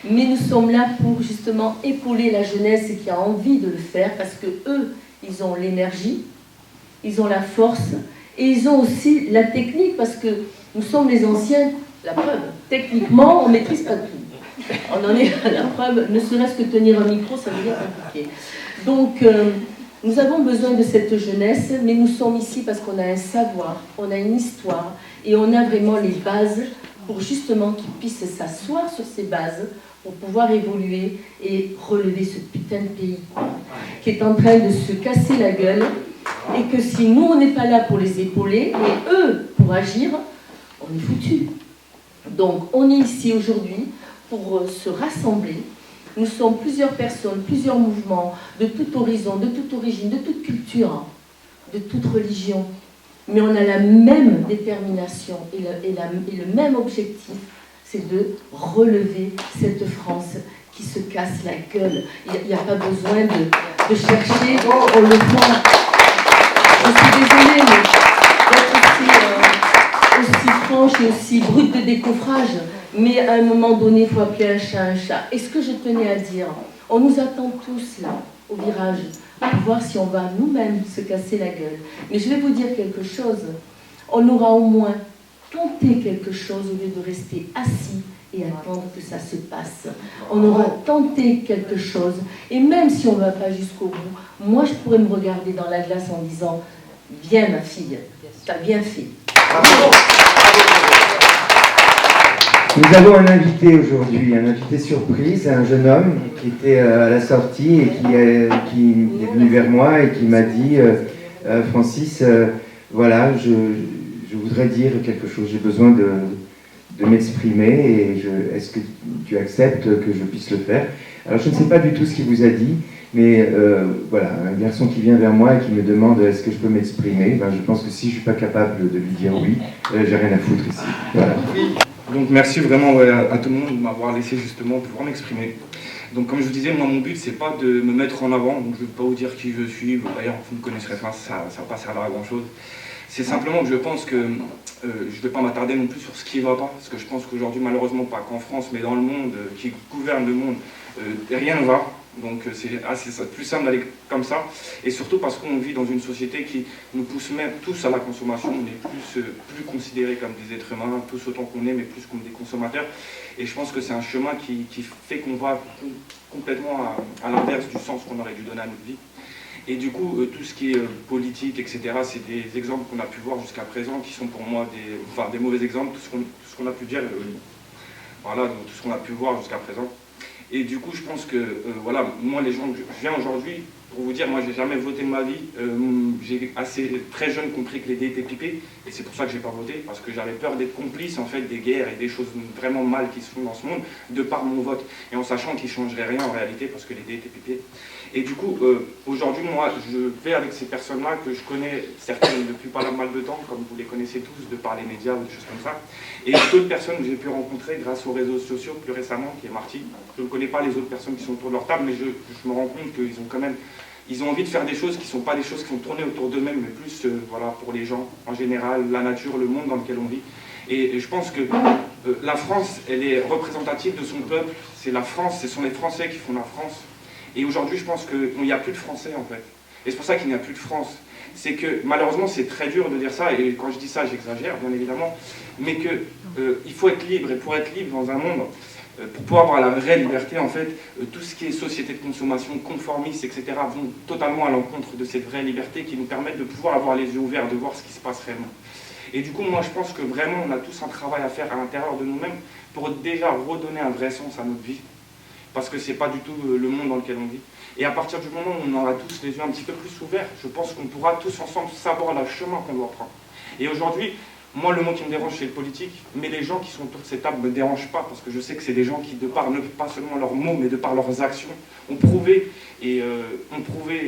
mais nous sommes là pour justement épauler la jeunesse qui a envie de le faire, parce que eux, ils ont l'énergie, ils ont la force, et ils ont aussi la technique, parce que nous sommes les anciens, la preuve, techniquement, on ne maîtrise pas tout. On en est à la preuve, ne serait-ce que tenir un micro, ça devient compliqué. Donc, nous avons besoin de cette jeunesse, mais nous sommes ici parce qu'on a un savoir, on a une histoire, et on a vraiment les bases pour justement qu'ils puissent s'asseoir sur ces bases pour pouvoir évoluer et relever ce putain de pays qui est en train de se casser la gueule, et que si nous on n'est pas là pour les épauler, et eux pour agir, on est foutus. Donc on est ici aujourd'hui pour se rassembler. Nous sommes plusieurs personnes, plusieurs mouvements, de tout horizon, de toute origine, de toute culture, de toute religion. Mais on a la même détermination et le même objectif, c'est de relever cette France qui se casse la gueule. Il n'y a pas besoin de chercher, on le voit. Je suis désolée, mais d'être aussi franche et aussi brute de décoffrage. Mais à un moment donné, il faut appeler un chat un chat. Et ce que je tenais à dire, on nous attend tous là, au virage, pour voir si on va nous-mêmes se casser la gueule. Mais je vais vous dire quelque chose, on aura au moins tenté quelque chose au lieu de rester assis et attendre que ça se passe. On aura tenté quelque chose, et même si on ne va pas jusqu'au bout, moi je pourrais me regarder dans la glace en disant « Bien ma fille, t'as bien fait ». Nous avons un invité aujourd'hui, un invité surprise, un jeune homme qui était à la sortie et qui est venu vers moi et qui m'a dit Francis, voilà, je voudrais dire quelque chose, j'ai besoin de m'exprimer et est-ce que tu acceptes que je puisse le faire? Alors je ne sais pas du tout ce qu'il vous a dit, mais voilà, un garçon qui vient vers moi et qui me demande est-ce que je peux m'exprimer, ben, je pense que si je ne suis pas capable de lui dire oui, j'ai rien à foutre ici. Voilà. Donc merci vraiment à tout le monde de m'avoir laissé justement pouvoir m'exprimer. Donc comme je vous disais, moi mon but c'est pas de me mettre en avant, donc je ne vais pas vous dire qui je suis, d'ailleurs vous me connaisserez pas, ça ne va pas servir à grand chose. C'est simplement que je pense que je ne vais pas m'attarder non plus sur ce qui ne va pas, parce que je pense qu'aujourd'hui malheureusement pas qu'en France mais dans le monde, qui gouverne le monde, rien ne va. Donc c'est plus simple d'aller comme ça, et surtout parce qu'on vit dans une société qui nous pousse même tous à la consommation, on est plus considérés comme des êtres humains, tous autant qu'on est, mais plus comme des consommateurs, et je pense que c'est un chemin qui fait qu'on va complètement à l'inverse du sens qu'on aurait dû donner à notre vie. Et du coup, tout ce qui est politique, etc., c'est des exemples qu'on a pu voir jusqu'à présent, qui sont pour moi des mauvais exemples, tout ce qu'on a pu dire, voilà, donc tout ce qu'on a pu voir jusqu'à présent. Et du coup, je pense que, voilà, moi, les gens, je viens aujourd'hui, pour vous dire, moi, j'ai jamais voté de ma vie. J'ai très jeune compris que les dés étaient pipés, et c'est pour ça que j'ai pas voté, parce que j'avais peur d'être complice, en fait, des guerres et des choses vraiment mal qui se font dans ce monde, de par mon vote, et en sachant qu'ils changeraient rien en réalité, parce que les dés étaient pipés. Et du coup, aujourd'hui, moi, je vais avec ces personnes-là que je connais, certaines depuis pas mal de temps, comme vous les connaissez tous, de par les médias ou des choses comme ça. Et d'autres personnes que j'ai pu rencontrer grâce aux réseaux sociaux plus récemment, qui est Marty. Je ne connais pas les autres personnes qui sont autour de leur table, mais je me rends compte qu'ils ont quand même, ils ont envie de faire des choses qui ne sont pas des choses qui sont tournées autour d'eux-mêmes, mais plus voilà, pour les gens en général, la nature, le monde dans lequel on vit. Et je pense que la France, elle est représentative de son peuple. C'est la France, ce sont les Français qui font la France. Et aujourd'hui, je pense qu'il n'y a plus de Français, en fait. Et c'est pour ça qu'il n'y a plus de France. C'est que, malheureusement, c'est très dur de dire ça, et quand je dis ça, j'exagère, bien évidemment, mais qu'il faut être libre, et pour être libre dans un monde, pour pouvoir avoir la vraie liberté, en fait, tout ce qui est société de consommation, conformiste, etc., vont totalement à l'encontre de cette vraie liberté qui nous permettent de pouvoir avoir les yeux ouverts, de voir ce qui se passe réellement. Et du coup, moi, je pense que vraiment, on a tous un travail à faire à l'intérieur de nous-mêmes pour déjà redonner un vrai sens à notre vie, parce que c'est pas du tout le monde dans lequel on vit. Et à partir du moment où on aura tous les yeux un petit peu plus ouverts, je pense qu'on pourra tous ensemble savoir le chemin qu'on doit prendre. Et aujourd'hui, moi, le mot qui me dérange, c'est le politique, mais les gens qui sont autour de cette table ne me dérangent pas, parce que je sais que c'est des gens qui, de par pas seulement leurs mots, mais de par leurs actions, ont prouvé, et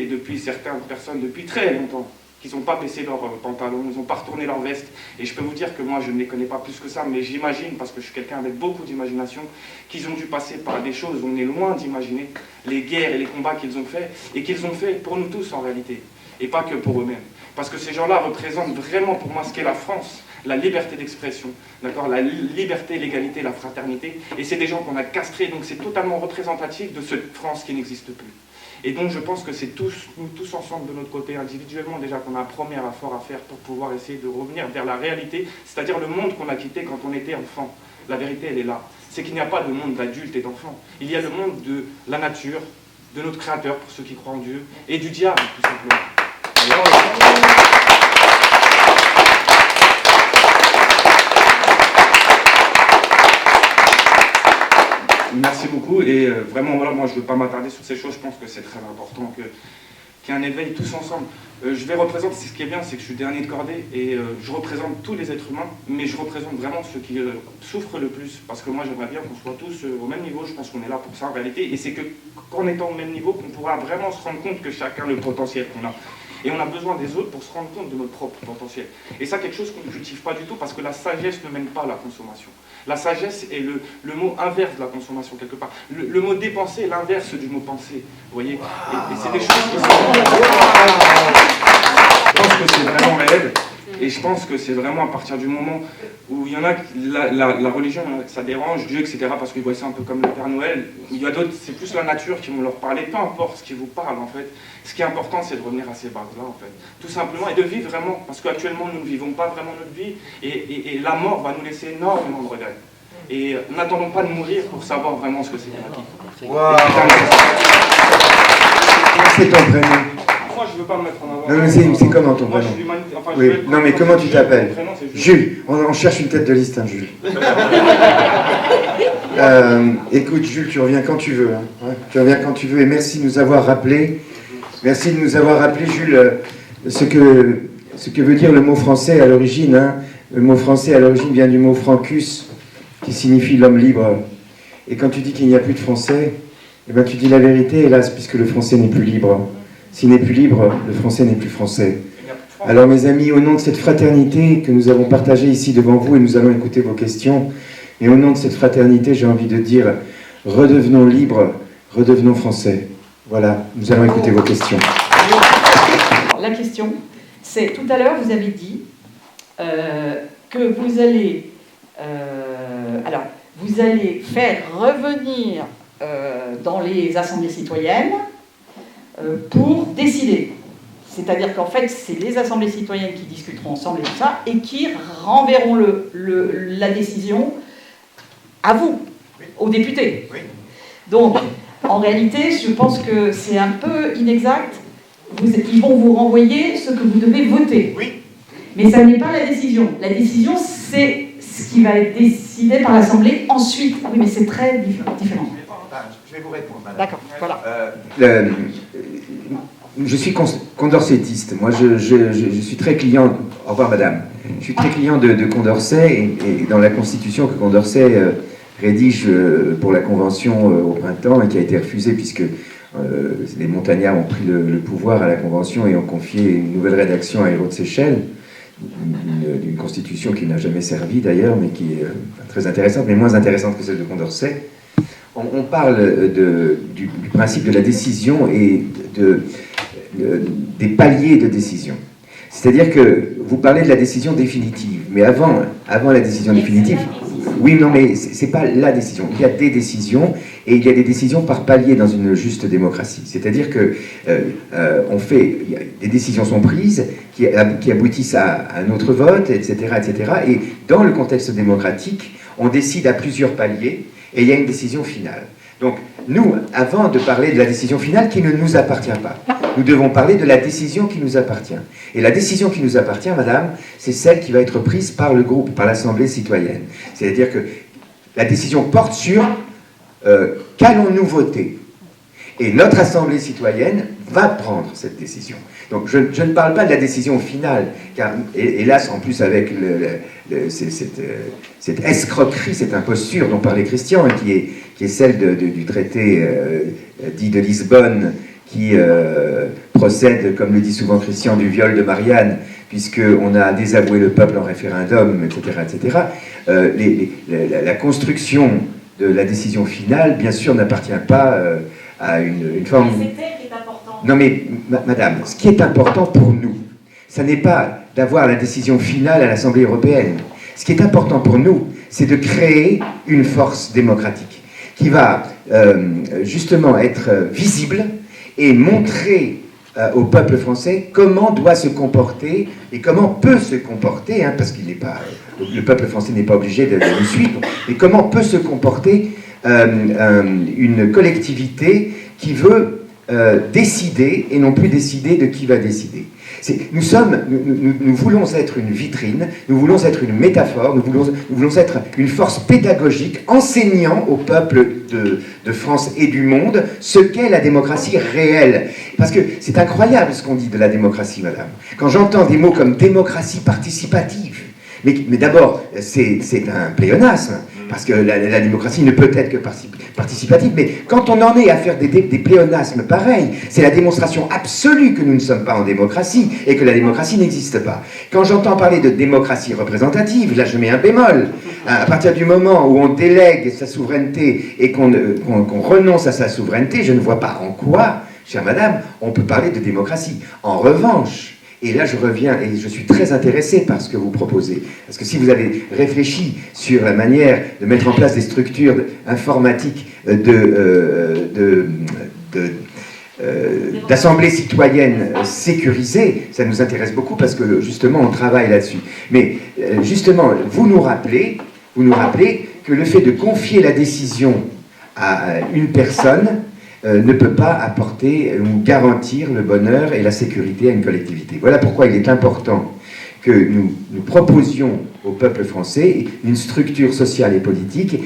depuis certaines personnes, depuis très longtemps, qu'ils n'ont pas baissé leurs pantalons, ils n'ont pas retourné leur veste. Et je peux vous dire que moi, je ne les connais pas plus que ça, mais j'imagine, parce que je suis quelqu'un avec beaucoup d'imagination, qu'ils ont dû passer par des choses où on est loin d'imaginer, les guerres et les combats qu'ils ont faits, et qu'ils ont fait pour nous tous en réalité, et pas que pour eux-mêmes. Parce que ces gens-là représentent vraiment pour moi ce qu'est la France, la liberté d'expression, d'accord, la liberté, l'égalité, la fraternité, et c'est des gens qu'on a castrés, donc c'est totalement représentatif de cette France qui n'existe plus. Et donc je pense que c'est nous tous ensemble de notre côté, individuellement déjà, qu'on a un premier effort à faire pour pouvoir essayer de revenir vers la réalité, c'est-à-dire le monde qu'on a quitté quand on était enfant. La vérité, elle est là. C'est qu'il n'y a pas de monde d'adultes et d'enfants. Il y a le monde de la nature, de notre Créateur, pour ceux qui croient en Dieu, et du diable, tout simplement. Merci beaucoup, et vraiment, voilà, moi je ne veux pas m'attarder sur ces choses, je pense que c'est très important qu'il y ait un éveil tous ensemble. Je vais représenter, ce qui est bien, c'est que je suis dernier de cordée, et je représente tous les êtres humains, mais je représente vraiment ceux qui souffrent le plus, parce que moi j'aimerais bien qu'on soit tous au même niveau, je pense qu'on est là pour ça en réalité, et c'est qu'en étant au même niveau qu'on pourra vraiment se rendre compte que chacun a le potentiel qu'on a. Et on a besoin des autres pour se rendre compte de notre propre potentiel. Et ça, quelque chose qu'on ne cultive pas du tout, parce que la sagesse ne mène pas à la consommation. La sagesse est le mot inverse de la consommation, quelque part. Le mot dépenser est l'inverse du mot penser. Vous voyez ? Et c'est des choses qui sont... Je pense que c'est vraiment réel. Et je pense que c'est vraiment à partir du moment où il y en a, la religion, ça dérange, Dieu, etc., parce qu'ils voient ça un peu comme le Père Noël. Il y a d'autres, c'est plus la nature qui vont leur parler, peu importe ce qui vous parle, en fait. Ce qui est important, c'est de revenir à ces bases-là, en fait. Tout simplement, et de vivre vraiment, parce qu'actuellement, nous ne vivons pas vraiment notre vie, et la mort va nous laisser énormément de regrets. Et n'attendons pas de mourir pour savoir vraiment ce que c'est la vie. Wow. C'est ton prénom? Moi, je ne veux pas me mettre en avant. Non, mais c'est comment ton prénom? Oui. Non, mais comment tu t'appelles? Jules. On cherche une tête de liste, hein, Jules. Écoute, Jules, tu reviens quand tu veux. Hein. Ouais, tu reviens quand tu veux. Et merci de nous avoir rappelé. Merci de nous avoir rappelé, Jules, ce que veut dire le mot français à l'origine. Hein. Le mot français à l'origine vient du mot francus, qui signifie l'homme libre. Et quand tu dis qu'il n'y a plus de français, eh ben, tu dis la vérité, hélas, puisque le français n'est plus libre. S'il n'est plus libre, le français n'est plus français. Alors mes amis, au nom de cette fraternité que nous avons partagée ici devant vous, et nous allons écouter vos questions, et au nom de cette fraternité, j'ai envie de dire, redevenons libres, redevenons français. Voilà, nous allons écouter vos questions. La question, c'est, tout à l'heure, vous avez dit que vous allez, vous allez faire revenir dans les assemblées citoyennes pour décider. C'est-à-dire qu'en fait, c'est les assemblées citoyennes qui discuteront ensemble et tout ça, et qui renverront la décision à vous, aux députés. Donc, en réalité, je pense que c'est un peu inexact. Ils vont vous renvoyer ce que vous devez voter. Oui. Mais ça n'est pas la décision. La décision, c'est ce qui va être décidé par l'Assemblée ensuite. Oui, mais c'est très différent. Je vais vous répondre, madame. D'accord, voilà. Je suis condorcétiste. Moi, je suis très client... Au revoir, madame. Je suis très client de Condorcet, et dans la Constitution que Condorcet rédige pour la Convention au printemps, et qui a été refusée puisque les montagnards ont pris le pouvoir à la Convention et ont confié une nouvelle rédaction à Hérault de Séchelles, d'une Constitution qui n'a jamais servi d'ailleurs, mais qui est très intéressante, mais moins intéressante que celle de Condorcet. On parle du principe de la décision et des paliers de décision. C'est-à-dire que vous parlez de la décision définitive, mais avant la décision définitive, oui, non, mais c'est pas la décision. Il y a des décisions, et il y a des décisions par palier dans une juste démocratie. C'est-à-dire que des décisions sont prises qui aboutissent à un autre vote, etc., etc. Et dans le contexte démocratique, on décide à plusieurs paliers, et il y a une décision finale. Donc, nous, avant de parler de la décision finale qui ne nous appartient pas, nous devons parler de la décision qui nous appartient. Et la décision qui nous appartient, madame, c'est celle qui va être prise par le groupe, par l'Assemblée citoyenne. C'est-à-dire que la décision porte sur qu'allons-nous voter. Et notre Assemblée citoyenne va prendre cette décision. Donc je ne parle pas de la décision finale, car hélas, en plus avec cette escroquerie, cette imposture dont parlait Christian, qui est celle du traité dit de Lisbonne, qui procède, comme le dit souvent Christian, du viol de Marianne, puisqu'on a désavoué le peuple en référendum, etc. etc. La construction de la décision finale, bien sûr, n'appartient pas à une forme... Mais c'est elle qui est importante. Non mais, madame, ce qui est important pour nous, ça n'est pas d'avoir la décision finale à l'Assemblée européenne. Ce qui est important pour nous, c'est de créer une force démocratique qui va justement être visible et montrer au peuple français comment doit se comporter et comment peut se comporter, hein, parce qu'il n'est pas, le peuple français n'est pas obligé de nous suivre, mais comment peut se comporter une collectivité qui veut décider et non plus décider de qui va décider. Nous voulons être une vitrine, nous voulons être une métaphore, nous voulons être une force pédagogique enseignant au peuple de France et du monde ce qu'est la démocratie réelle. Parce que c'est incroyable ce qu'on dit de la démocratie, madame. Quand j'entends des mots comme démocratie participative, mais d'abord, c'est un pléonasme, parce que la démocratie ne peut être que participative, mais quand on en est à faire des pléonasmes pareils, c'est la démonstration absolue que nous ne sommes pas en démocratie, et que la démocratie n'existe pas. Quand j'entends parler de démocratie représentative, là je mets un bémol. À partir du moment où on délègue sa souveraineté et qu'on renonce à sa souveraineté, je ne vois pas en quoi, chère madame, on peut parler de démocratie. En revanche, et là, je reviens, et je suis très intéressé par ce que vous proposez. Parce que si vous avez réfléchi sur la manière de mettre en place des structures informatiques d'assemblées citoyennes sécurisées, ça nous intéresse beaucoup parce que, justement, on travaille là-dessus. Mais, justement, vous nous rappelez que le fait de confier la décision à une personne ne peut pas apporter ou garantir le bonheur et la sécurité à une collectivité. Voilà pourquoi il est important que nous proposions au peuple français une structure sociale et politique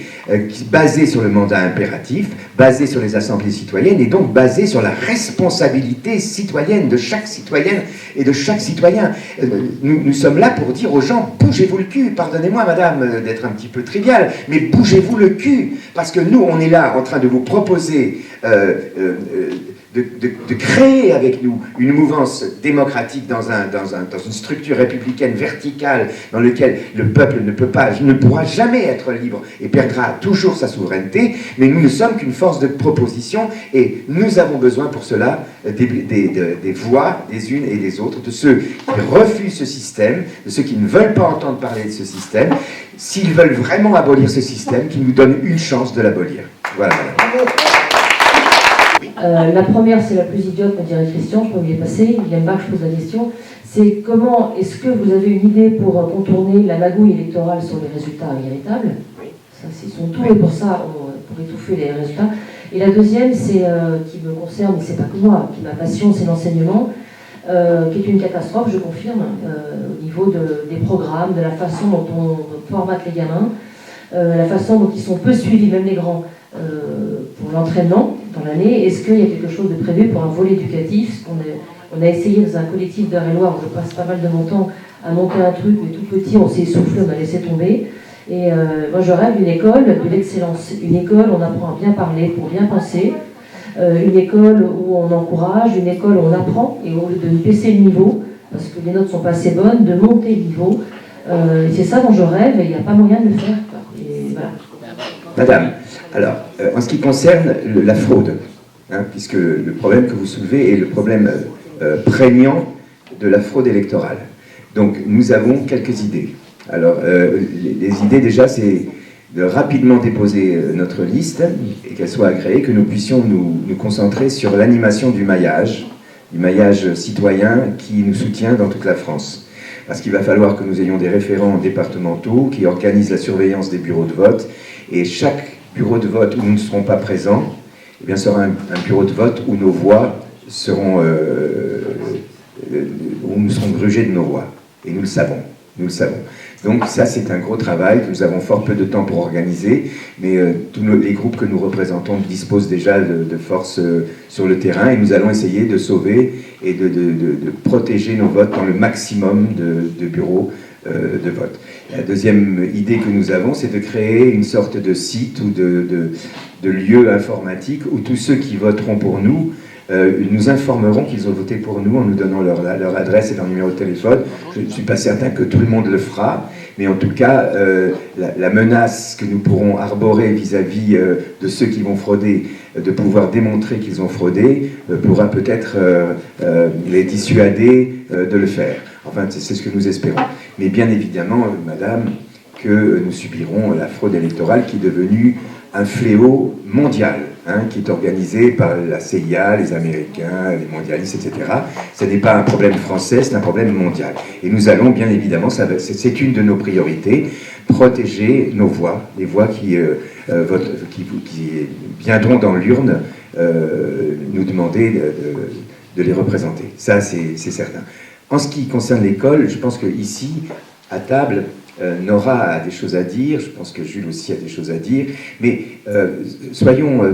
basée sur le mandat impératif, basée sur les assemblées citoyennes et donc basée sur la responsabilité citoyenne de chaque citoyenne et de chaque citoyen. Nous sommes là pour dire aux gens, bougez-vous le cul, pardonnez-moi madame d'être un petit peu trivial, mais bougez-vous le cul, parce que nous on est là en train de vous proposer de créer avec nous une mouvance démocratique dans une structure républicaine verticale dans laquelle le peuple ne pourra jamais être libre et perdra toujours sa souveraineté, mais nous ne sommes qu'une force de proposition et nous avons besoin pour cela des voix des unes et des autres, de ceux qui refusent ce système, de ceux qui ne veulent pas entendre parler de ce système. S'ils veulent vraiment abolir ce système, qu'ils nous donnent une chance de l'abolir. Voilà. La première, c'est la plus idiote, me dirait Christian, je peux m'y passer, il n'aime pas que je pose la question. C'est comment est-ce que vous avez une idée pour contourner la magouille électorale sur les résultats véritables? Ça, c'est son tour, et pour ça, pour étouffer les résultats. Et la deuxième, c'est qui me concerne, mais c'est pas que moi, qui ma passion, c'est l'enseignement, qui est une catastrophe, je confirme, au niveau des programmes, de la façon dont on formate les gamins, la façon dont ils sont peu suivis, même les grands, pour l'entraînement dans l'année. Est-ce qu'il y a quelque chose de prévu pour un volet éducatif? On a essayé dans un collectif d'Eure-et-Loire, où je passe pas mal de mon temps, à monter un truc, mais tout petit, on s'est essoufflé, on a laissé tomber. Et moi je rêve d'une école de l'excellence, une école où on apprend à bien parler, pour bien penser, une école où on encourage, une école où on apprend, et au lieu de baisser le niveau, parce que les notes sont pas assez bonnes, de monter le niveau. C'est ça dont je rêve, et il n'y a pas moyen de le faire. Et voilà. Madame, alors, en ce qui concerne la fraude, puisque le problème que vous soulevez est le problème prégnant de la fraude électorale. Donc, nous avons quelques idées. Alors, les idées, déjà, c'est de rapidement déposer notre liste et qu'elle soit agréée, que nous puissions nous concentrer sur l'animation du maillage citoyen qui nous soutient dans toute la France. Parce qu'il va falloir que nous ayons des référents départementaux qui organisent la surveillance des bureaux de vote, et chaque bureau de vote où nous ne serons pas présents, eh bien, sera un bureau de vote où nos voix seront, où nous serons grugés de nos voix. Et nous le savons, nous le savons. Donc ça, c'est un gros travail que nous avons fort peu de temps pour organiser, mais tous les groupes que nous représentons disposent déjà de forces sur le terrain, et nous allons essayer de sauver et de protéger nos votes dans le maximum de bureaux de vote. La deuxième idée que nous avons, c'est de créer une sorte de site ou de lieu informatique où tous ceux qui voteront pour nous nous informeront qu'ils ont voté pour nous en nous donnant leur adresse et leur numéro de téléphone. Je ne suis pas certain que tout le monde le fera, mais en tout cas, la menace que nous pourrons arborer vis-à-vis de ceux qui vont frauder, de pouvoir démontrer qu'ils ont fraudé, pourra peut-être les dissuader de le faire. Enfin, c'est ce que nous espérons. Mais bien évidemment, madame, que nous subirons la fraude électorale qui est devenue un fléau mondial, qui est organisé par la CIA, les Américains, les mondialistes, etc. Ce n'est pas un problème français, c'est un problème mondial. Et nous allons, bien évidemment, c'est une de nos priorités, protéger nos voix, les voix qui viendront dans l'urne nous demander de les représenter. Ça, c'est certain. En ce qui concerne l'école, je pense qu'ici, à table, Nora a des choses à dire, je pense que Jules aussi a des choses à dire, mais soyons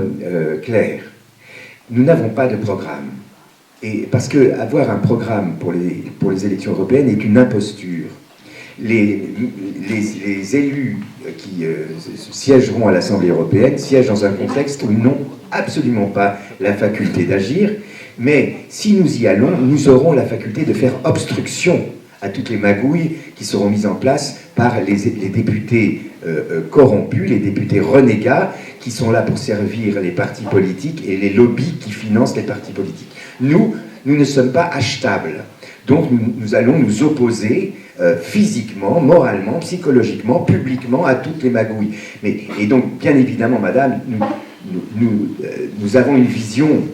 clairs, nous n'avons pas de programme. Et parce qu'avoir un programme pour les élections européennes est une imposture. Les élus qui siégeront à l'Assemblée européenne siègent dans un contexte où ils n'ont absolument pas la faculté d'agir, mais si nous y allons, nous aurons la faculté de faire obstruction à toutes les magouilles qui seront mises en place par les députés corrompus, les députés renégats, qui sont là pour servir les partis politiques et les lobbies qui financent les partis politiques. Nous ne sommes pas achetables. Donc nous allons nous opposer physiquement, moralement, psychologiquement, publiquement à toutes les magouilles. Et donc, bien évidemment, madame, nous avons une vision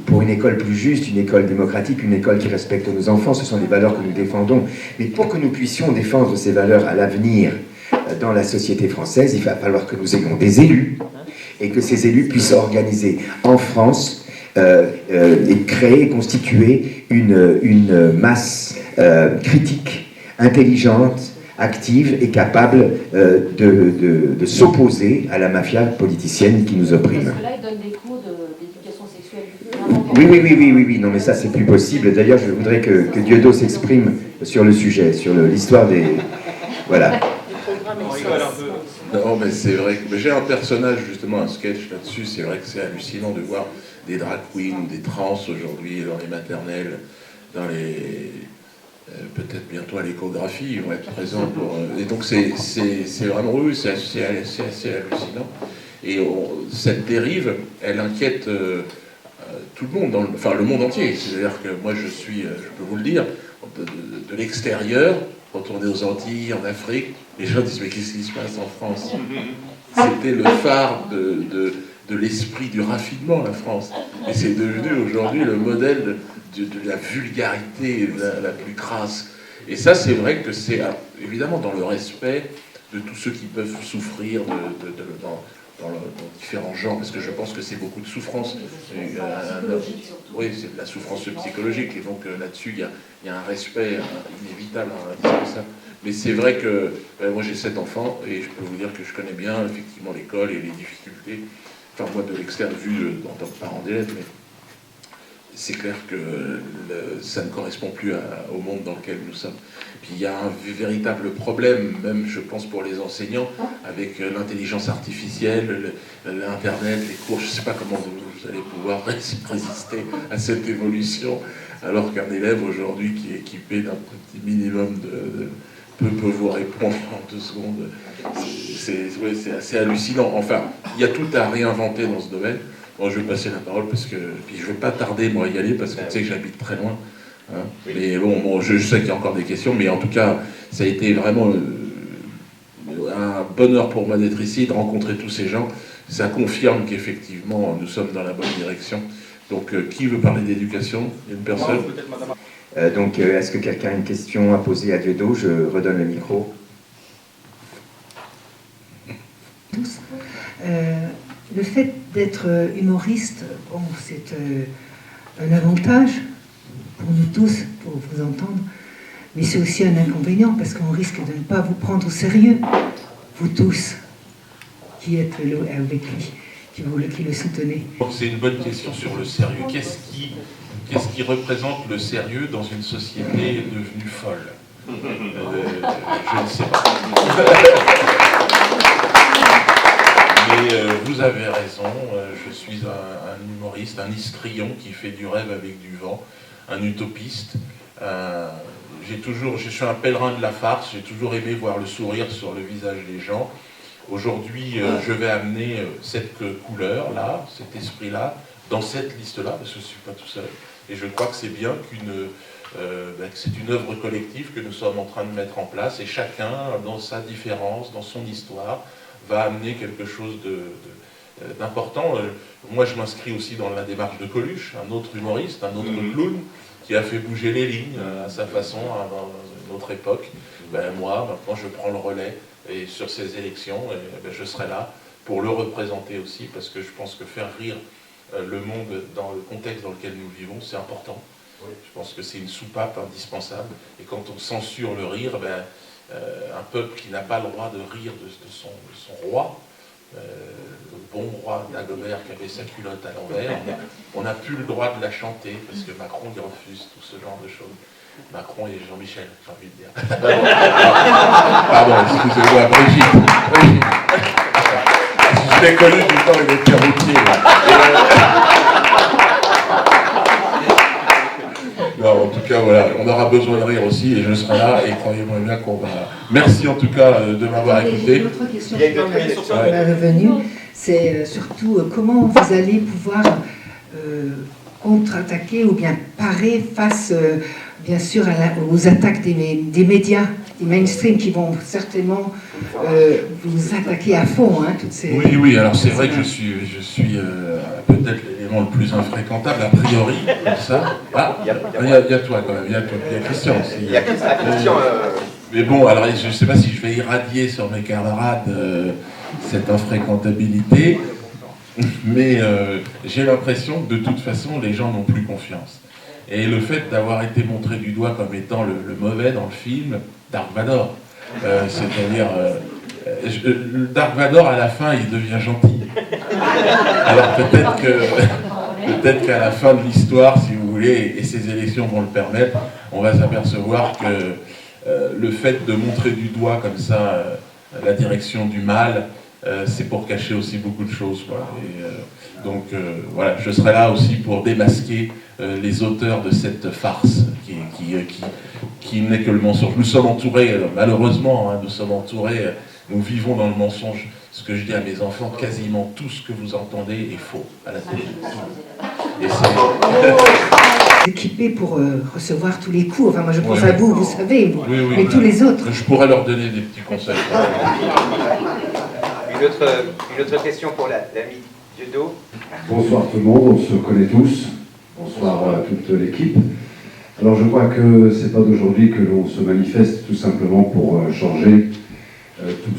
pour une école plus juste, une école démocratique, une école qui respecte nos enfants. Ce sont les valeurs que nous défendons. Mais pour que nous puissions défendre ces valeurs à l'avenir dans la société française, il va falloir que nous ayons des élus et que ces élus puissent organiser en France et créer, constituer une masse critique, intelligente, active et capable de s'opposer à la mafia politicienne qui nous opprime. Parce que là, il donne des cours d'éducation sexuelle. Oui, non mais ça c'est plus possible. D'ailleurs, je voudrais que Dieudonné s'exprime sur le sujet, sur l'histoire des... Voilà. Non, mais c'est vrai que j'ai un personnage, justement, un sketch là-dessus. C'est vrai que c'est hallucinant de voir des drag queens ou des trans aujourd'hui dans les maternelles, dans les... peut-être bientôt à l'échographie, ils vont être présents pour... Et donc c'est vraiment, oui, c'est assez hallucinant. Et cette dérive, elle inquiète tout le monde, enfin le monde entier. C'est-à-dire que moi je peux vous le dire, de l'extérieur, quand on est aux Antilles, en Afrique, les gens disent mais qu'est-ce qui se passe en France? C'était le phare de l'esprit du raffinement, la France. Et c'est devenu aujourd'hui le modèle de la vulgarité la plus crasse. Et ça, c'est vrai que c'est évidemment dans le respect de tous ceux qui peuvent souffrir dans différents genres, parce que je pense que c'est beaucoup de souffrance. Oui, c'est de la souffrance psychologique, et donc là-dessus, il y a un respect inévitable à dire ça. Mais c'est vrai que moi j'ai 7 enfants, et je peux vous dire que je connais bien effectivement l'école et les difficultés, enfin moi de l'externe vu en tant que parent d'élève, mais c'est clair que ça ne correspond plus au monde dans lequel nous sommes. Puis il y a un véritable problème, même je pense pour les enseignants, avec l'intelligence artificielle, l'Internet, les cours, je ne sais pas comment vous allez pouvoir résister à cette évolution, alors qu'un élève aujourd'hui qui est équipé d'un petit minimum peut vous répondre en 2 secondes. C'est assez hallucinant. Enfin, il y a tout à réinventer dans ce domaine. Bon, je vais passer la parole parce que puis je vais pas tarder moi à y aller parce que tu sais que j'habite très loin. Hein. Mais bon, je sais qu'il y a encore des questions, mais en tout cas, ça a été vraiment un bonheur pour moi d'être ici, de rencontrer tous ces gens. Ça confirme qu'effectivement, nous sommes dans la bonne direction. Donc, qui veut parler d'éducation? Il y a une personne? Donc, est-ce que quelqu'un a une question à poser à Dieudonné? Je redonne le micro. Le fait d'être humoriste, bon, c'est un avantage pour nous tous, pour vous entendre, mais c'est aussi un inconvénient parce qu'on risque de ne pas vous prendre au sérieux, vous tous qui êtes avec lui, qui le soutenez. C'est une bonne question sur le sérieux. Qu'est-ce qui représente le sérieux dans une société devenue folle? Je ne sais pas. Mais vous avez raison, je suis un humoriste, un histrion qui fait du rêve avec du vent, un utopiste. Je suis un pèlerin de la farce, j'ai toujours aimé voir le sourire sur le visage des gens. Aujourd'hui, je vais amener cette couleur-là, cet esprit-là, dans cette liste-là, parce que je ne suis pas tout seul. Et je crois que c'est bien que c'est une œuvre collective que nous sommes en train de mettre en place, et chacun, dans sa différence, dans son histoire, va amener quelque chose d'important. Moi, je m'inscris aussi dans la démarche de Coluche, un autre humoriste, un autre clown, qui a fait bouger les lignes à sa façon, dans une autre époque. Moi, maintenant, je prends le relais, et sur ces élections, je serai là pour le représenter aussi, parce que je pense que faire rire le monde dans le contexte dans lequel nous vivons, c'est important. Je pense que c'est une soupape indispensable. Et quand on censure le rire, un peuple qui n'a pas le droit de rire de son roi, le bon roi Dagobert qui avait sa culotte à l'envers, on n'a plus le droit de la chanter parce que Macron y refuse tout ce genre de choses. Macron et Jean-Michel, j'ai envie de dire. Pardon, excusez-moi, Brigitte. Je l'ai connu du temps, il était routier. Non, en tout cas, voilà, on aura besoin de rire aussi, et je serai là, et croyez-moi bien qu'on va... Merci en tout cas de m'avoir écouté. Une autre question qui m'est revenue, c'est surtout comment vous allez pouvoir contre-attaquer ou bien parer face, bien sûr, aux attaques des médias, des mainstream qui vont certainement vous attaquer à fond, hein, toutes ces... Oui, alors c'est vrai que je suis peut-être l'élément le plus infréquentable, a priori, comme ça. Ah, il y a toi quand même, il y a Christian aussi. Il y a Christian. Mais bon, alors je ne sais pas si je vais irradier sur mes camarades cette infréquentabilité, mais j'ai l'impression que de toute façon, les gens n'ont plus confiance. Et le fait d'avoir été montré du doigt comme étant le mauvais dans le film, Dark Vador, c'est-à-dire... Dark Vador, à la fin, il devient gentil. Alors peut-être qu'à la fin de l'histoire, si vous voulez, et ces élections vont le permettre, on va s'apercevoir que le fait de montrer du doigt comme ça la direction du mal, c'est pour cacher aussi beaucoup de choses, quoi. Et, donc voilà, je serai là aussi pour démasquer les auteurs de cette farce qui n'est que le mensonge. Nous sommes entourés, malheureusement, hein, nous vivons dans le mensonge. Ce que je dis à mes enfants, quasiment tout ce que vous entendez est faux à la télé. Et c'est... équipés pour recevoir tous les coups. Enfin, moi je pense à vous, vous savez, mais tous les autres. Je pourrais leur donner des petits conseils. Une autre question pour l'ami Dieudonné. Bonsoir tout le monde, on se connaît tous. Bonsoir à toute l'équipe. Alors je crois que c'est pas d'aujourd'hui que l'on se manifeste tout simplement pour changer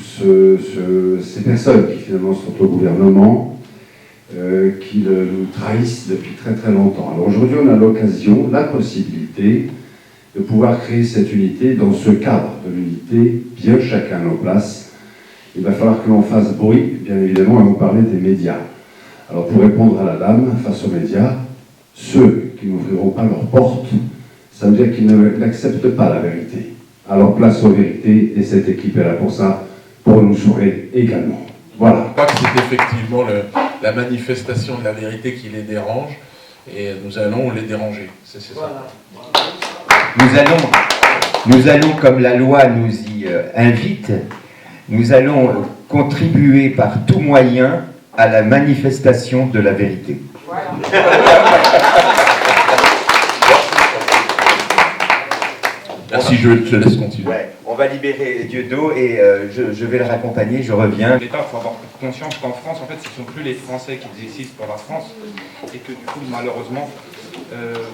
ces personnes qui finalement sont au gouvernement, qui nous trahissent depuis très très longtemps. Alors aujourd'hui on a l'occasion, la possibilité de pouvoir créer cette unité dans ce cadre de l'unité, bien chacun à nos places. Il va falloir que l'on fasse bruit, bien évidemment, et on parlait des médias. Alors pour répondre à la dame, face aux médias, ceux qui n'ouvriront pas leurs portes, ça veut dire qu'ils n'acceptent pas la vérité. Alors place aux vérités, et cette équipe est là pour ça, pour nous sauver également. Voilà. Je crois que c'est effectivement la manifestation de la vérité qui les dérange, et nous allons les déranger. C'est ça. Voilà. Nous allons, comme la loi nous y invite, nous allons contribuer par tout moyen à la manifestation de la vérité. Voilà. Merci, je te laisse continuer. Ouais. On va libérer Dieudo et je vais le raccompagner, je reviens. L'État, il faut avoir conscience qu'en France, en fait, ce ne sont plus les Français qui décident pour la France, et que du coup, malheureusement,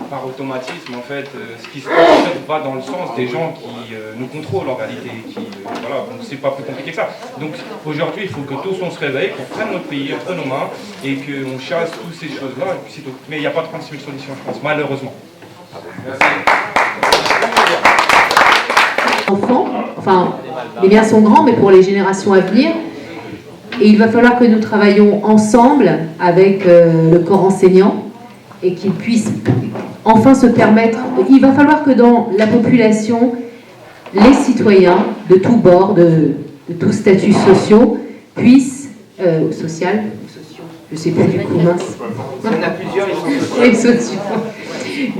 par automatisme, en fait, ce qui se passe en fait, va dans le sens des gens qui nous contrôlent en réalité. Voilà, donc c'est pas plus compliqué que ça. Donc aujourd'hui, il faut que tous on se réveille, qu'on prenne notre pays entre nos mains et qu'on chasse toutes ces choses-là. Et puis c'est tout. Mais il n'y a pas de 36 000 solutions, je pense, malheureusement. Merci. Enfants, enfin, les miens sont grands, mais pour les générations à venir. Et il va falloir que nous travaillions ensemble avec le corps enseignant et qu'ils puissent enfin se permettre. Il va falloir que dans la population, les citoyens de tous bords, de tous statuts sociaux, puissent, social, je sais plus du coup, mince. Il y en a plusieurs, ils sont sociaux.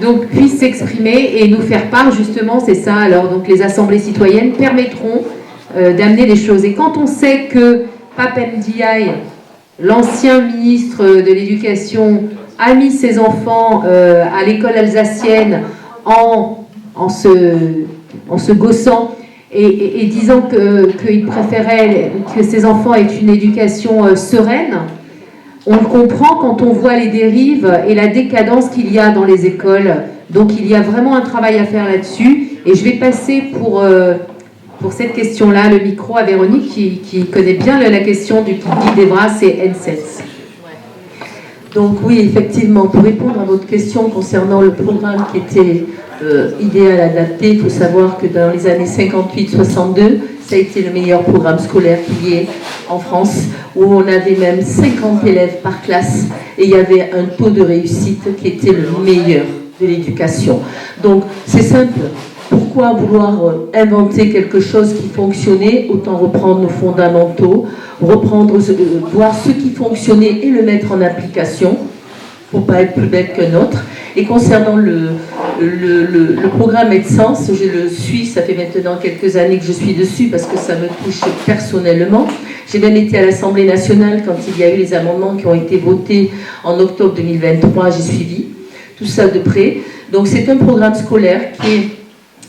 Donc puissent s'exprimer et nous faire part justement, c'est ça. Alors donc les assemblées citoyennes permettront d'amener des choses. Et quand on sait que Pape Ndiaye, l'ancien ministre de l'Éducation, a mis ses enfants à l'école alsacienne en se gaussant et disant qu'il préférait que ses enfants aient une éducation sereine, on le comprend quand on voit les dérives et la décadence qu'il y a dans les écoles. Donc il y a vraiment un travail à faire là-dessus. Et je vais passer pour cette question-là le micro à Véronique qui connaît bien la question du Guy Devras et NSENS. Donc oui, effectivement, pour répondre à votre question concernant le programme qui était idéal, adapté, il faut savoir que dans les années 58-62, ça a été le meilleur programme scolaire qu'il y ait en France, où on avait même 50 élèves par classe et il y avait un taux de réussite qui était le meilleur de l'éducation. Donc c'est simple. Pourquoi vouloir inventer quelque chose qui fonctionnait? Autant reprendre nos fondamentaux, voir ce qui fonctionnait et le mettre en application pour pas être plus bête qu'un autre. Et concernant le programme EdSens, je le suis, ça fait maintenant quelques années que je suis dessus parce que ça me touche personnellement. J'ai même été à l'Assemblée nationale quand il y a eu les amendements qui ont été votés en octobre 2023, j'ai suivi tout ça de près. Donc c'est un programme scolaire qui est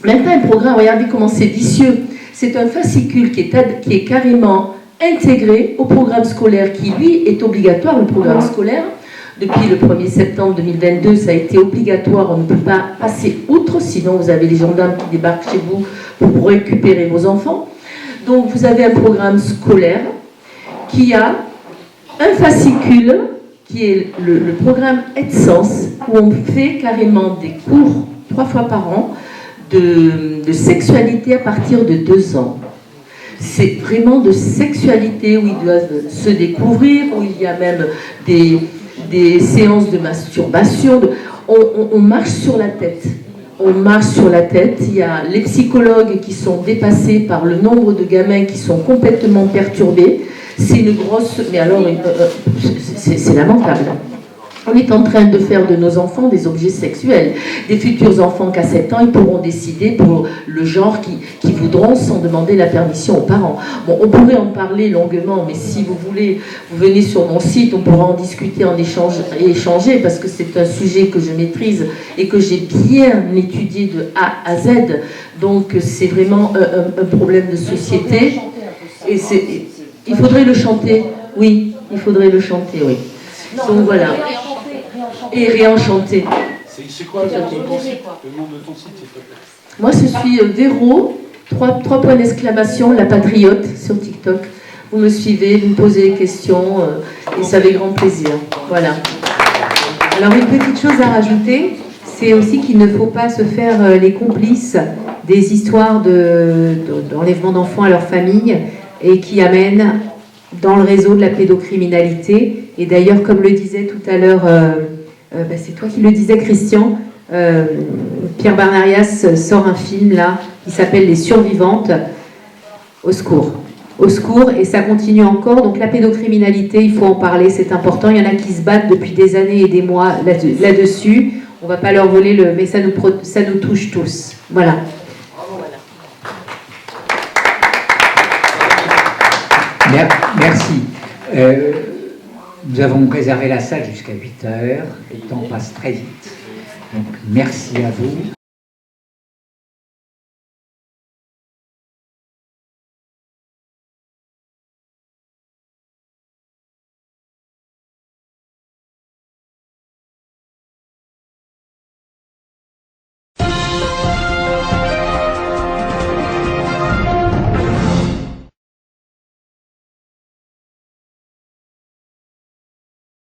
même pas un programme, regardez comment c'est vicieux. C'est un fascicule qui est carrément intégré au programme scolaire qui, lui, est obligatoire, le programme scolaire. Depuis le 1er septembre 2022, ça a été obligatoire, on ne peut pas passer outre, sinon vous avez les gendarmes qui débarquent chez vous pour récupérer vos enfants. Donc vous avez un programme scolaire qui a un fascicule, qui est le programme EdSens, où on fait carrément des cours 3 fois par an, de sexualité à partir de 2 ans. C'est vraiment de sexualité où ils doivent se découvrir, où il y a même des séances de masturbation. On marche sur la tête. On marche sur la tête. Il y a les psychologues qui sont dépassés par le nombre de gamins qui sont complètement perturbés. C'est une grosse... Mais alors, c'est lamentable. On est en train de faire de nos enfants des objets sexuels. Des futurs enfants qu'à 7 ans, ils pourront décider pour le genre qu'ils voudront sans demander la permission aux parents. Bon, on pourrait en parler longuement, mais si vous voulez, vous venez sur mon site, on pourra en discuter, échanger, parce que c'est un sujet que je maîtrise et que j'ai bien étudié de A à Z. Donc c'est vraiment un problème de société. Et il faudrait le chanter, oui, il faudrait le chanter, oui. Donc voilà. Et réenchanter. C'est quoi le nom de ton site, s'il te plaît? Moi, je suis Véro, 3 points d'exclamation, la patriote, sur TikTok. Vous me suivez, vous me posez des questions, et ça avec grand plaisir. Voilà. Alors, une petite chose à rajouter, c'est aussi qu'il ne faut pas se faire les complices des histoires d'enlèvement d'enfants à leur famille et qui amènent dans le réseau de la pédocriminalité. Et d'ailleurs, comme le disait tout à l'heure, c'est toi qui le disais, Christian, Pierre Barnarias sort un film là qui s'appelle Les Survivantes. Au secours. Au secours, et ça continue encore. Donc la pédocriminalité, il faut en parler, c'est important. Il y en a qui se battent depuis des années et des mois là-dessus. On ne va pas leur voler mais ça nous touche tous. Voilà. Merci. Nous avons réservé la salle jusqu'à 8h. Le temps passe très vite. Donc merci à vous.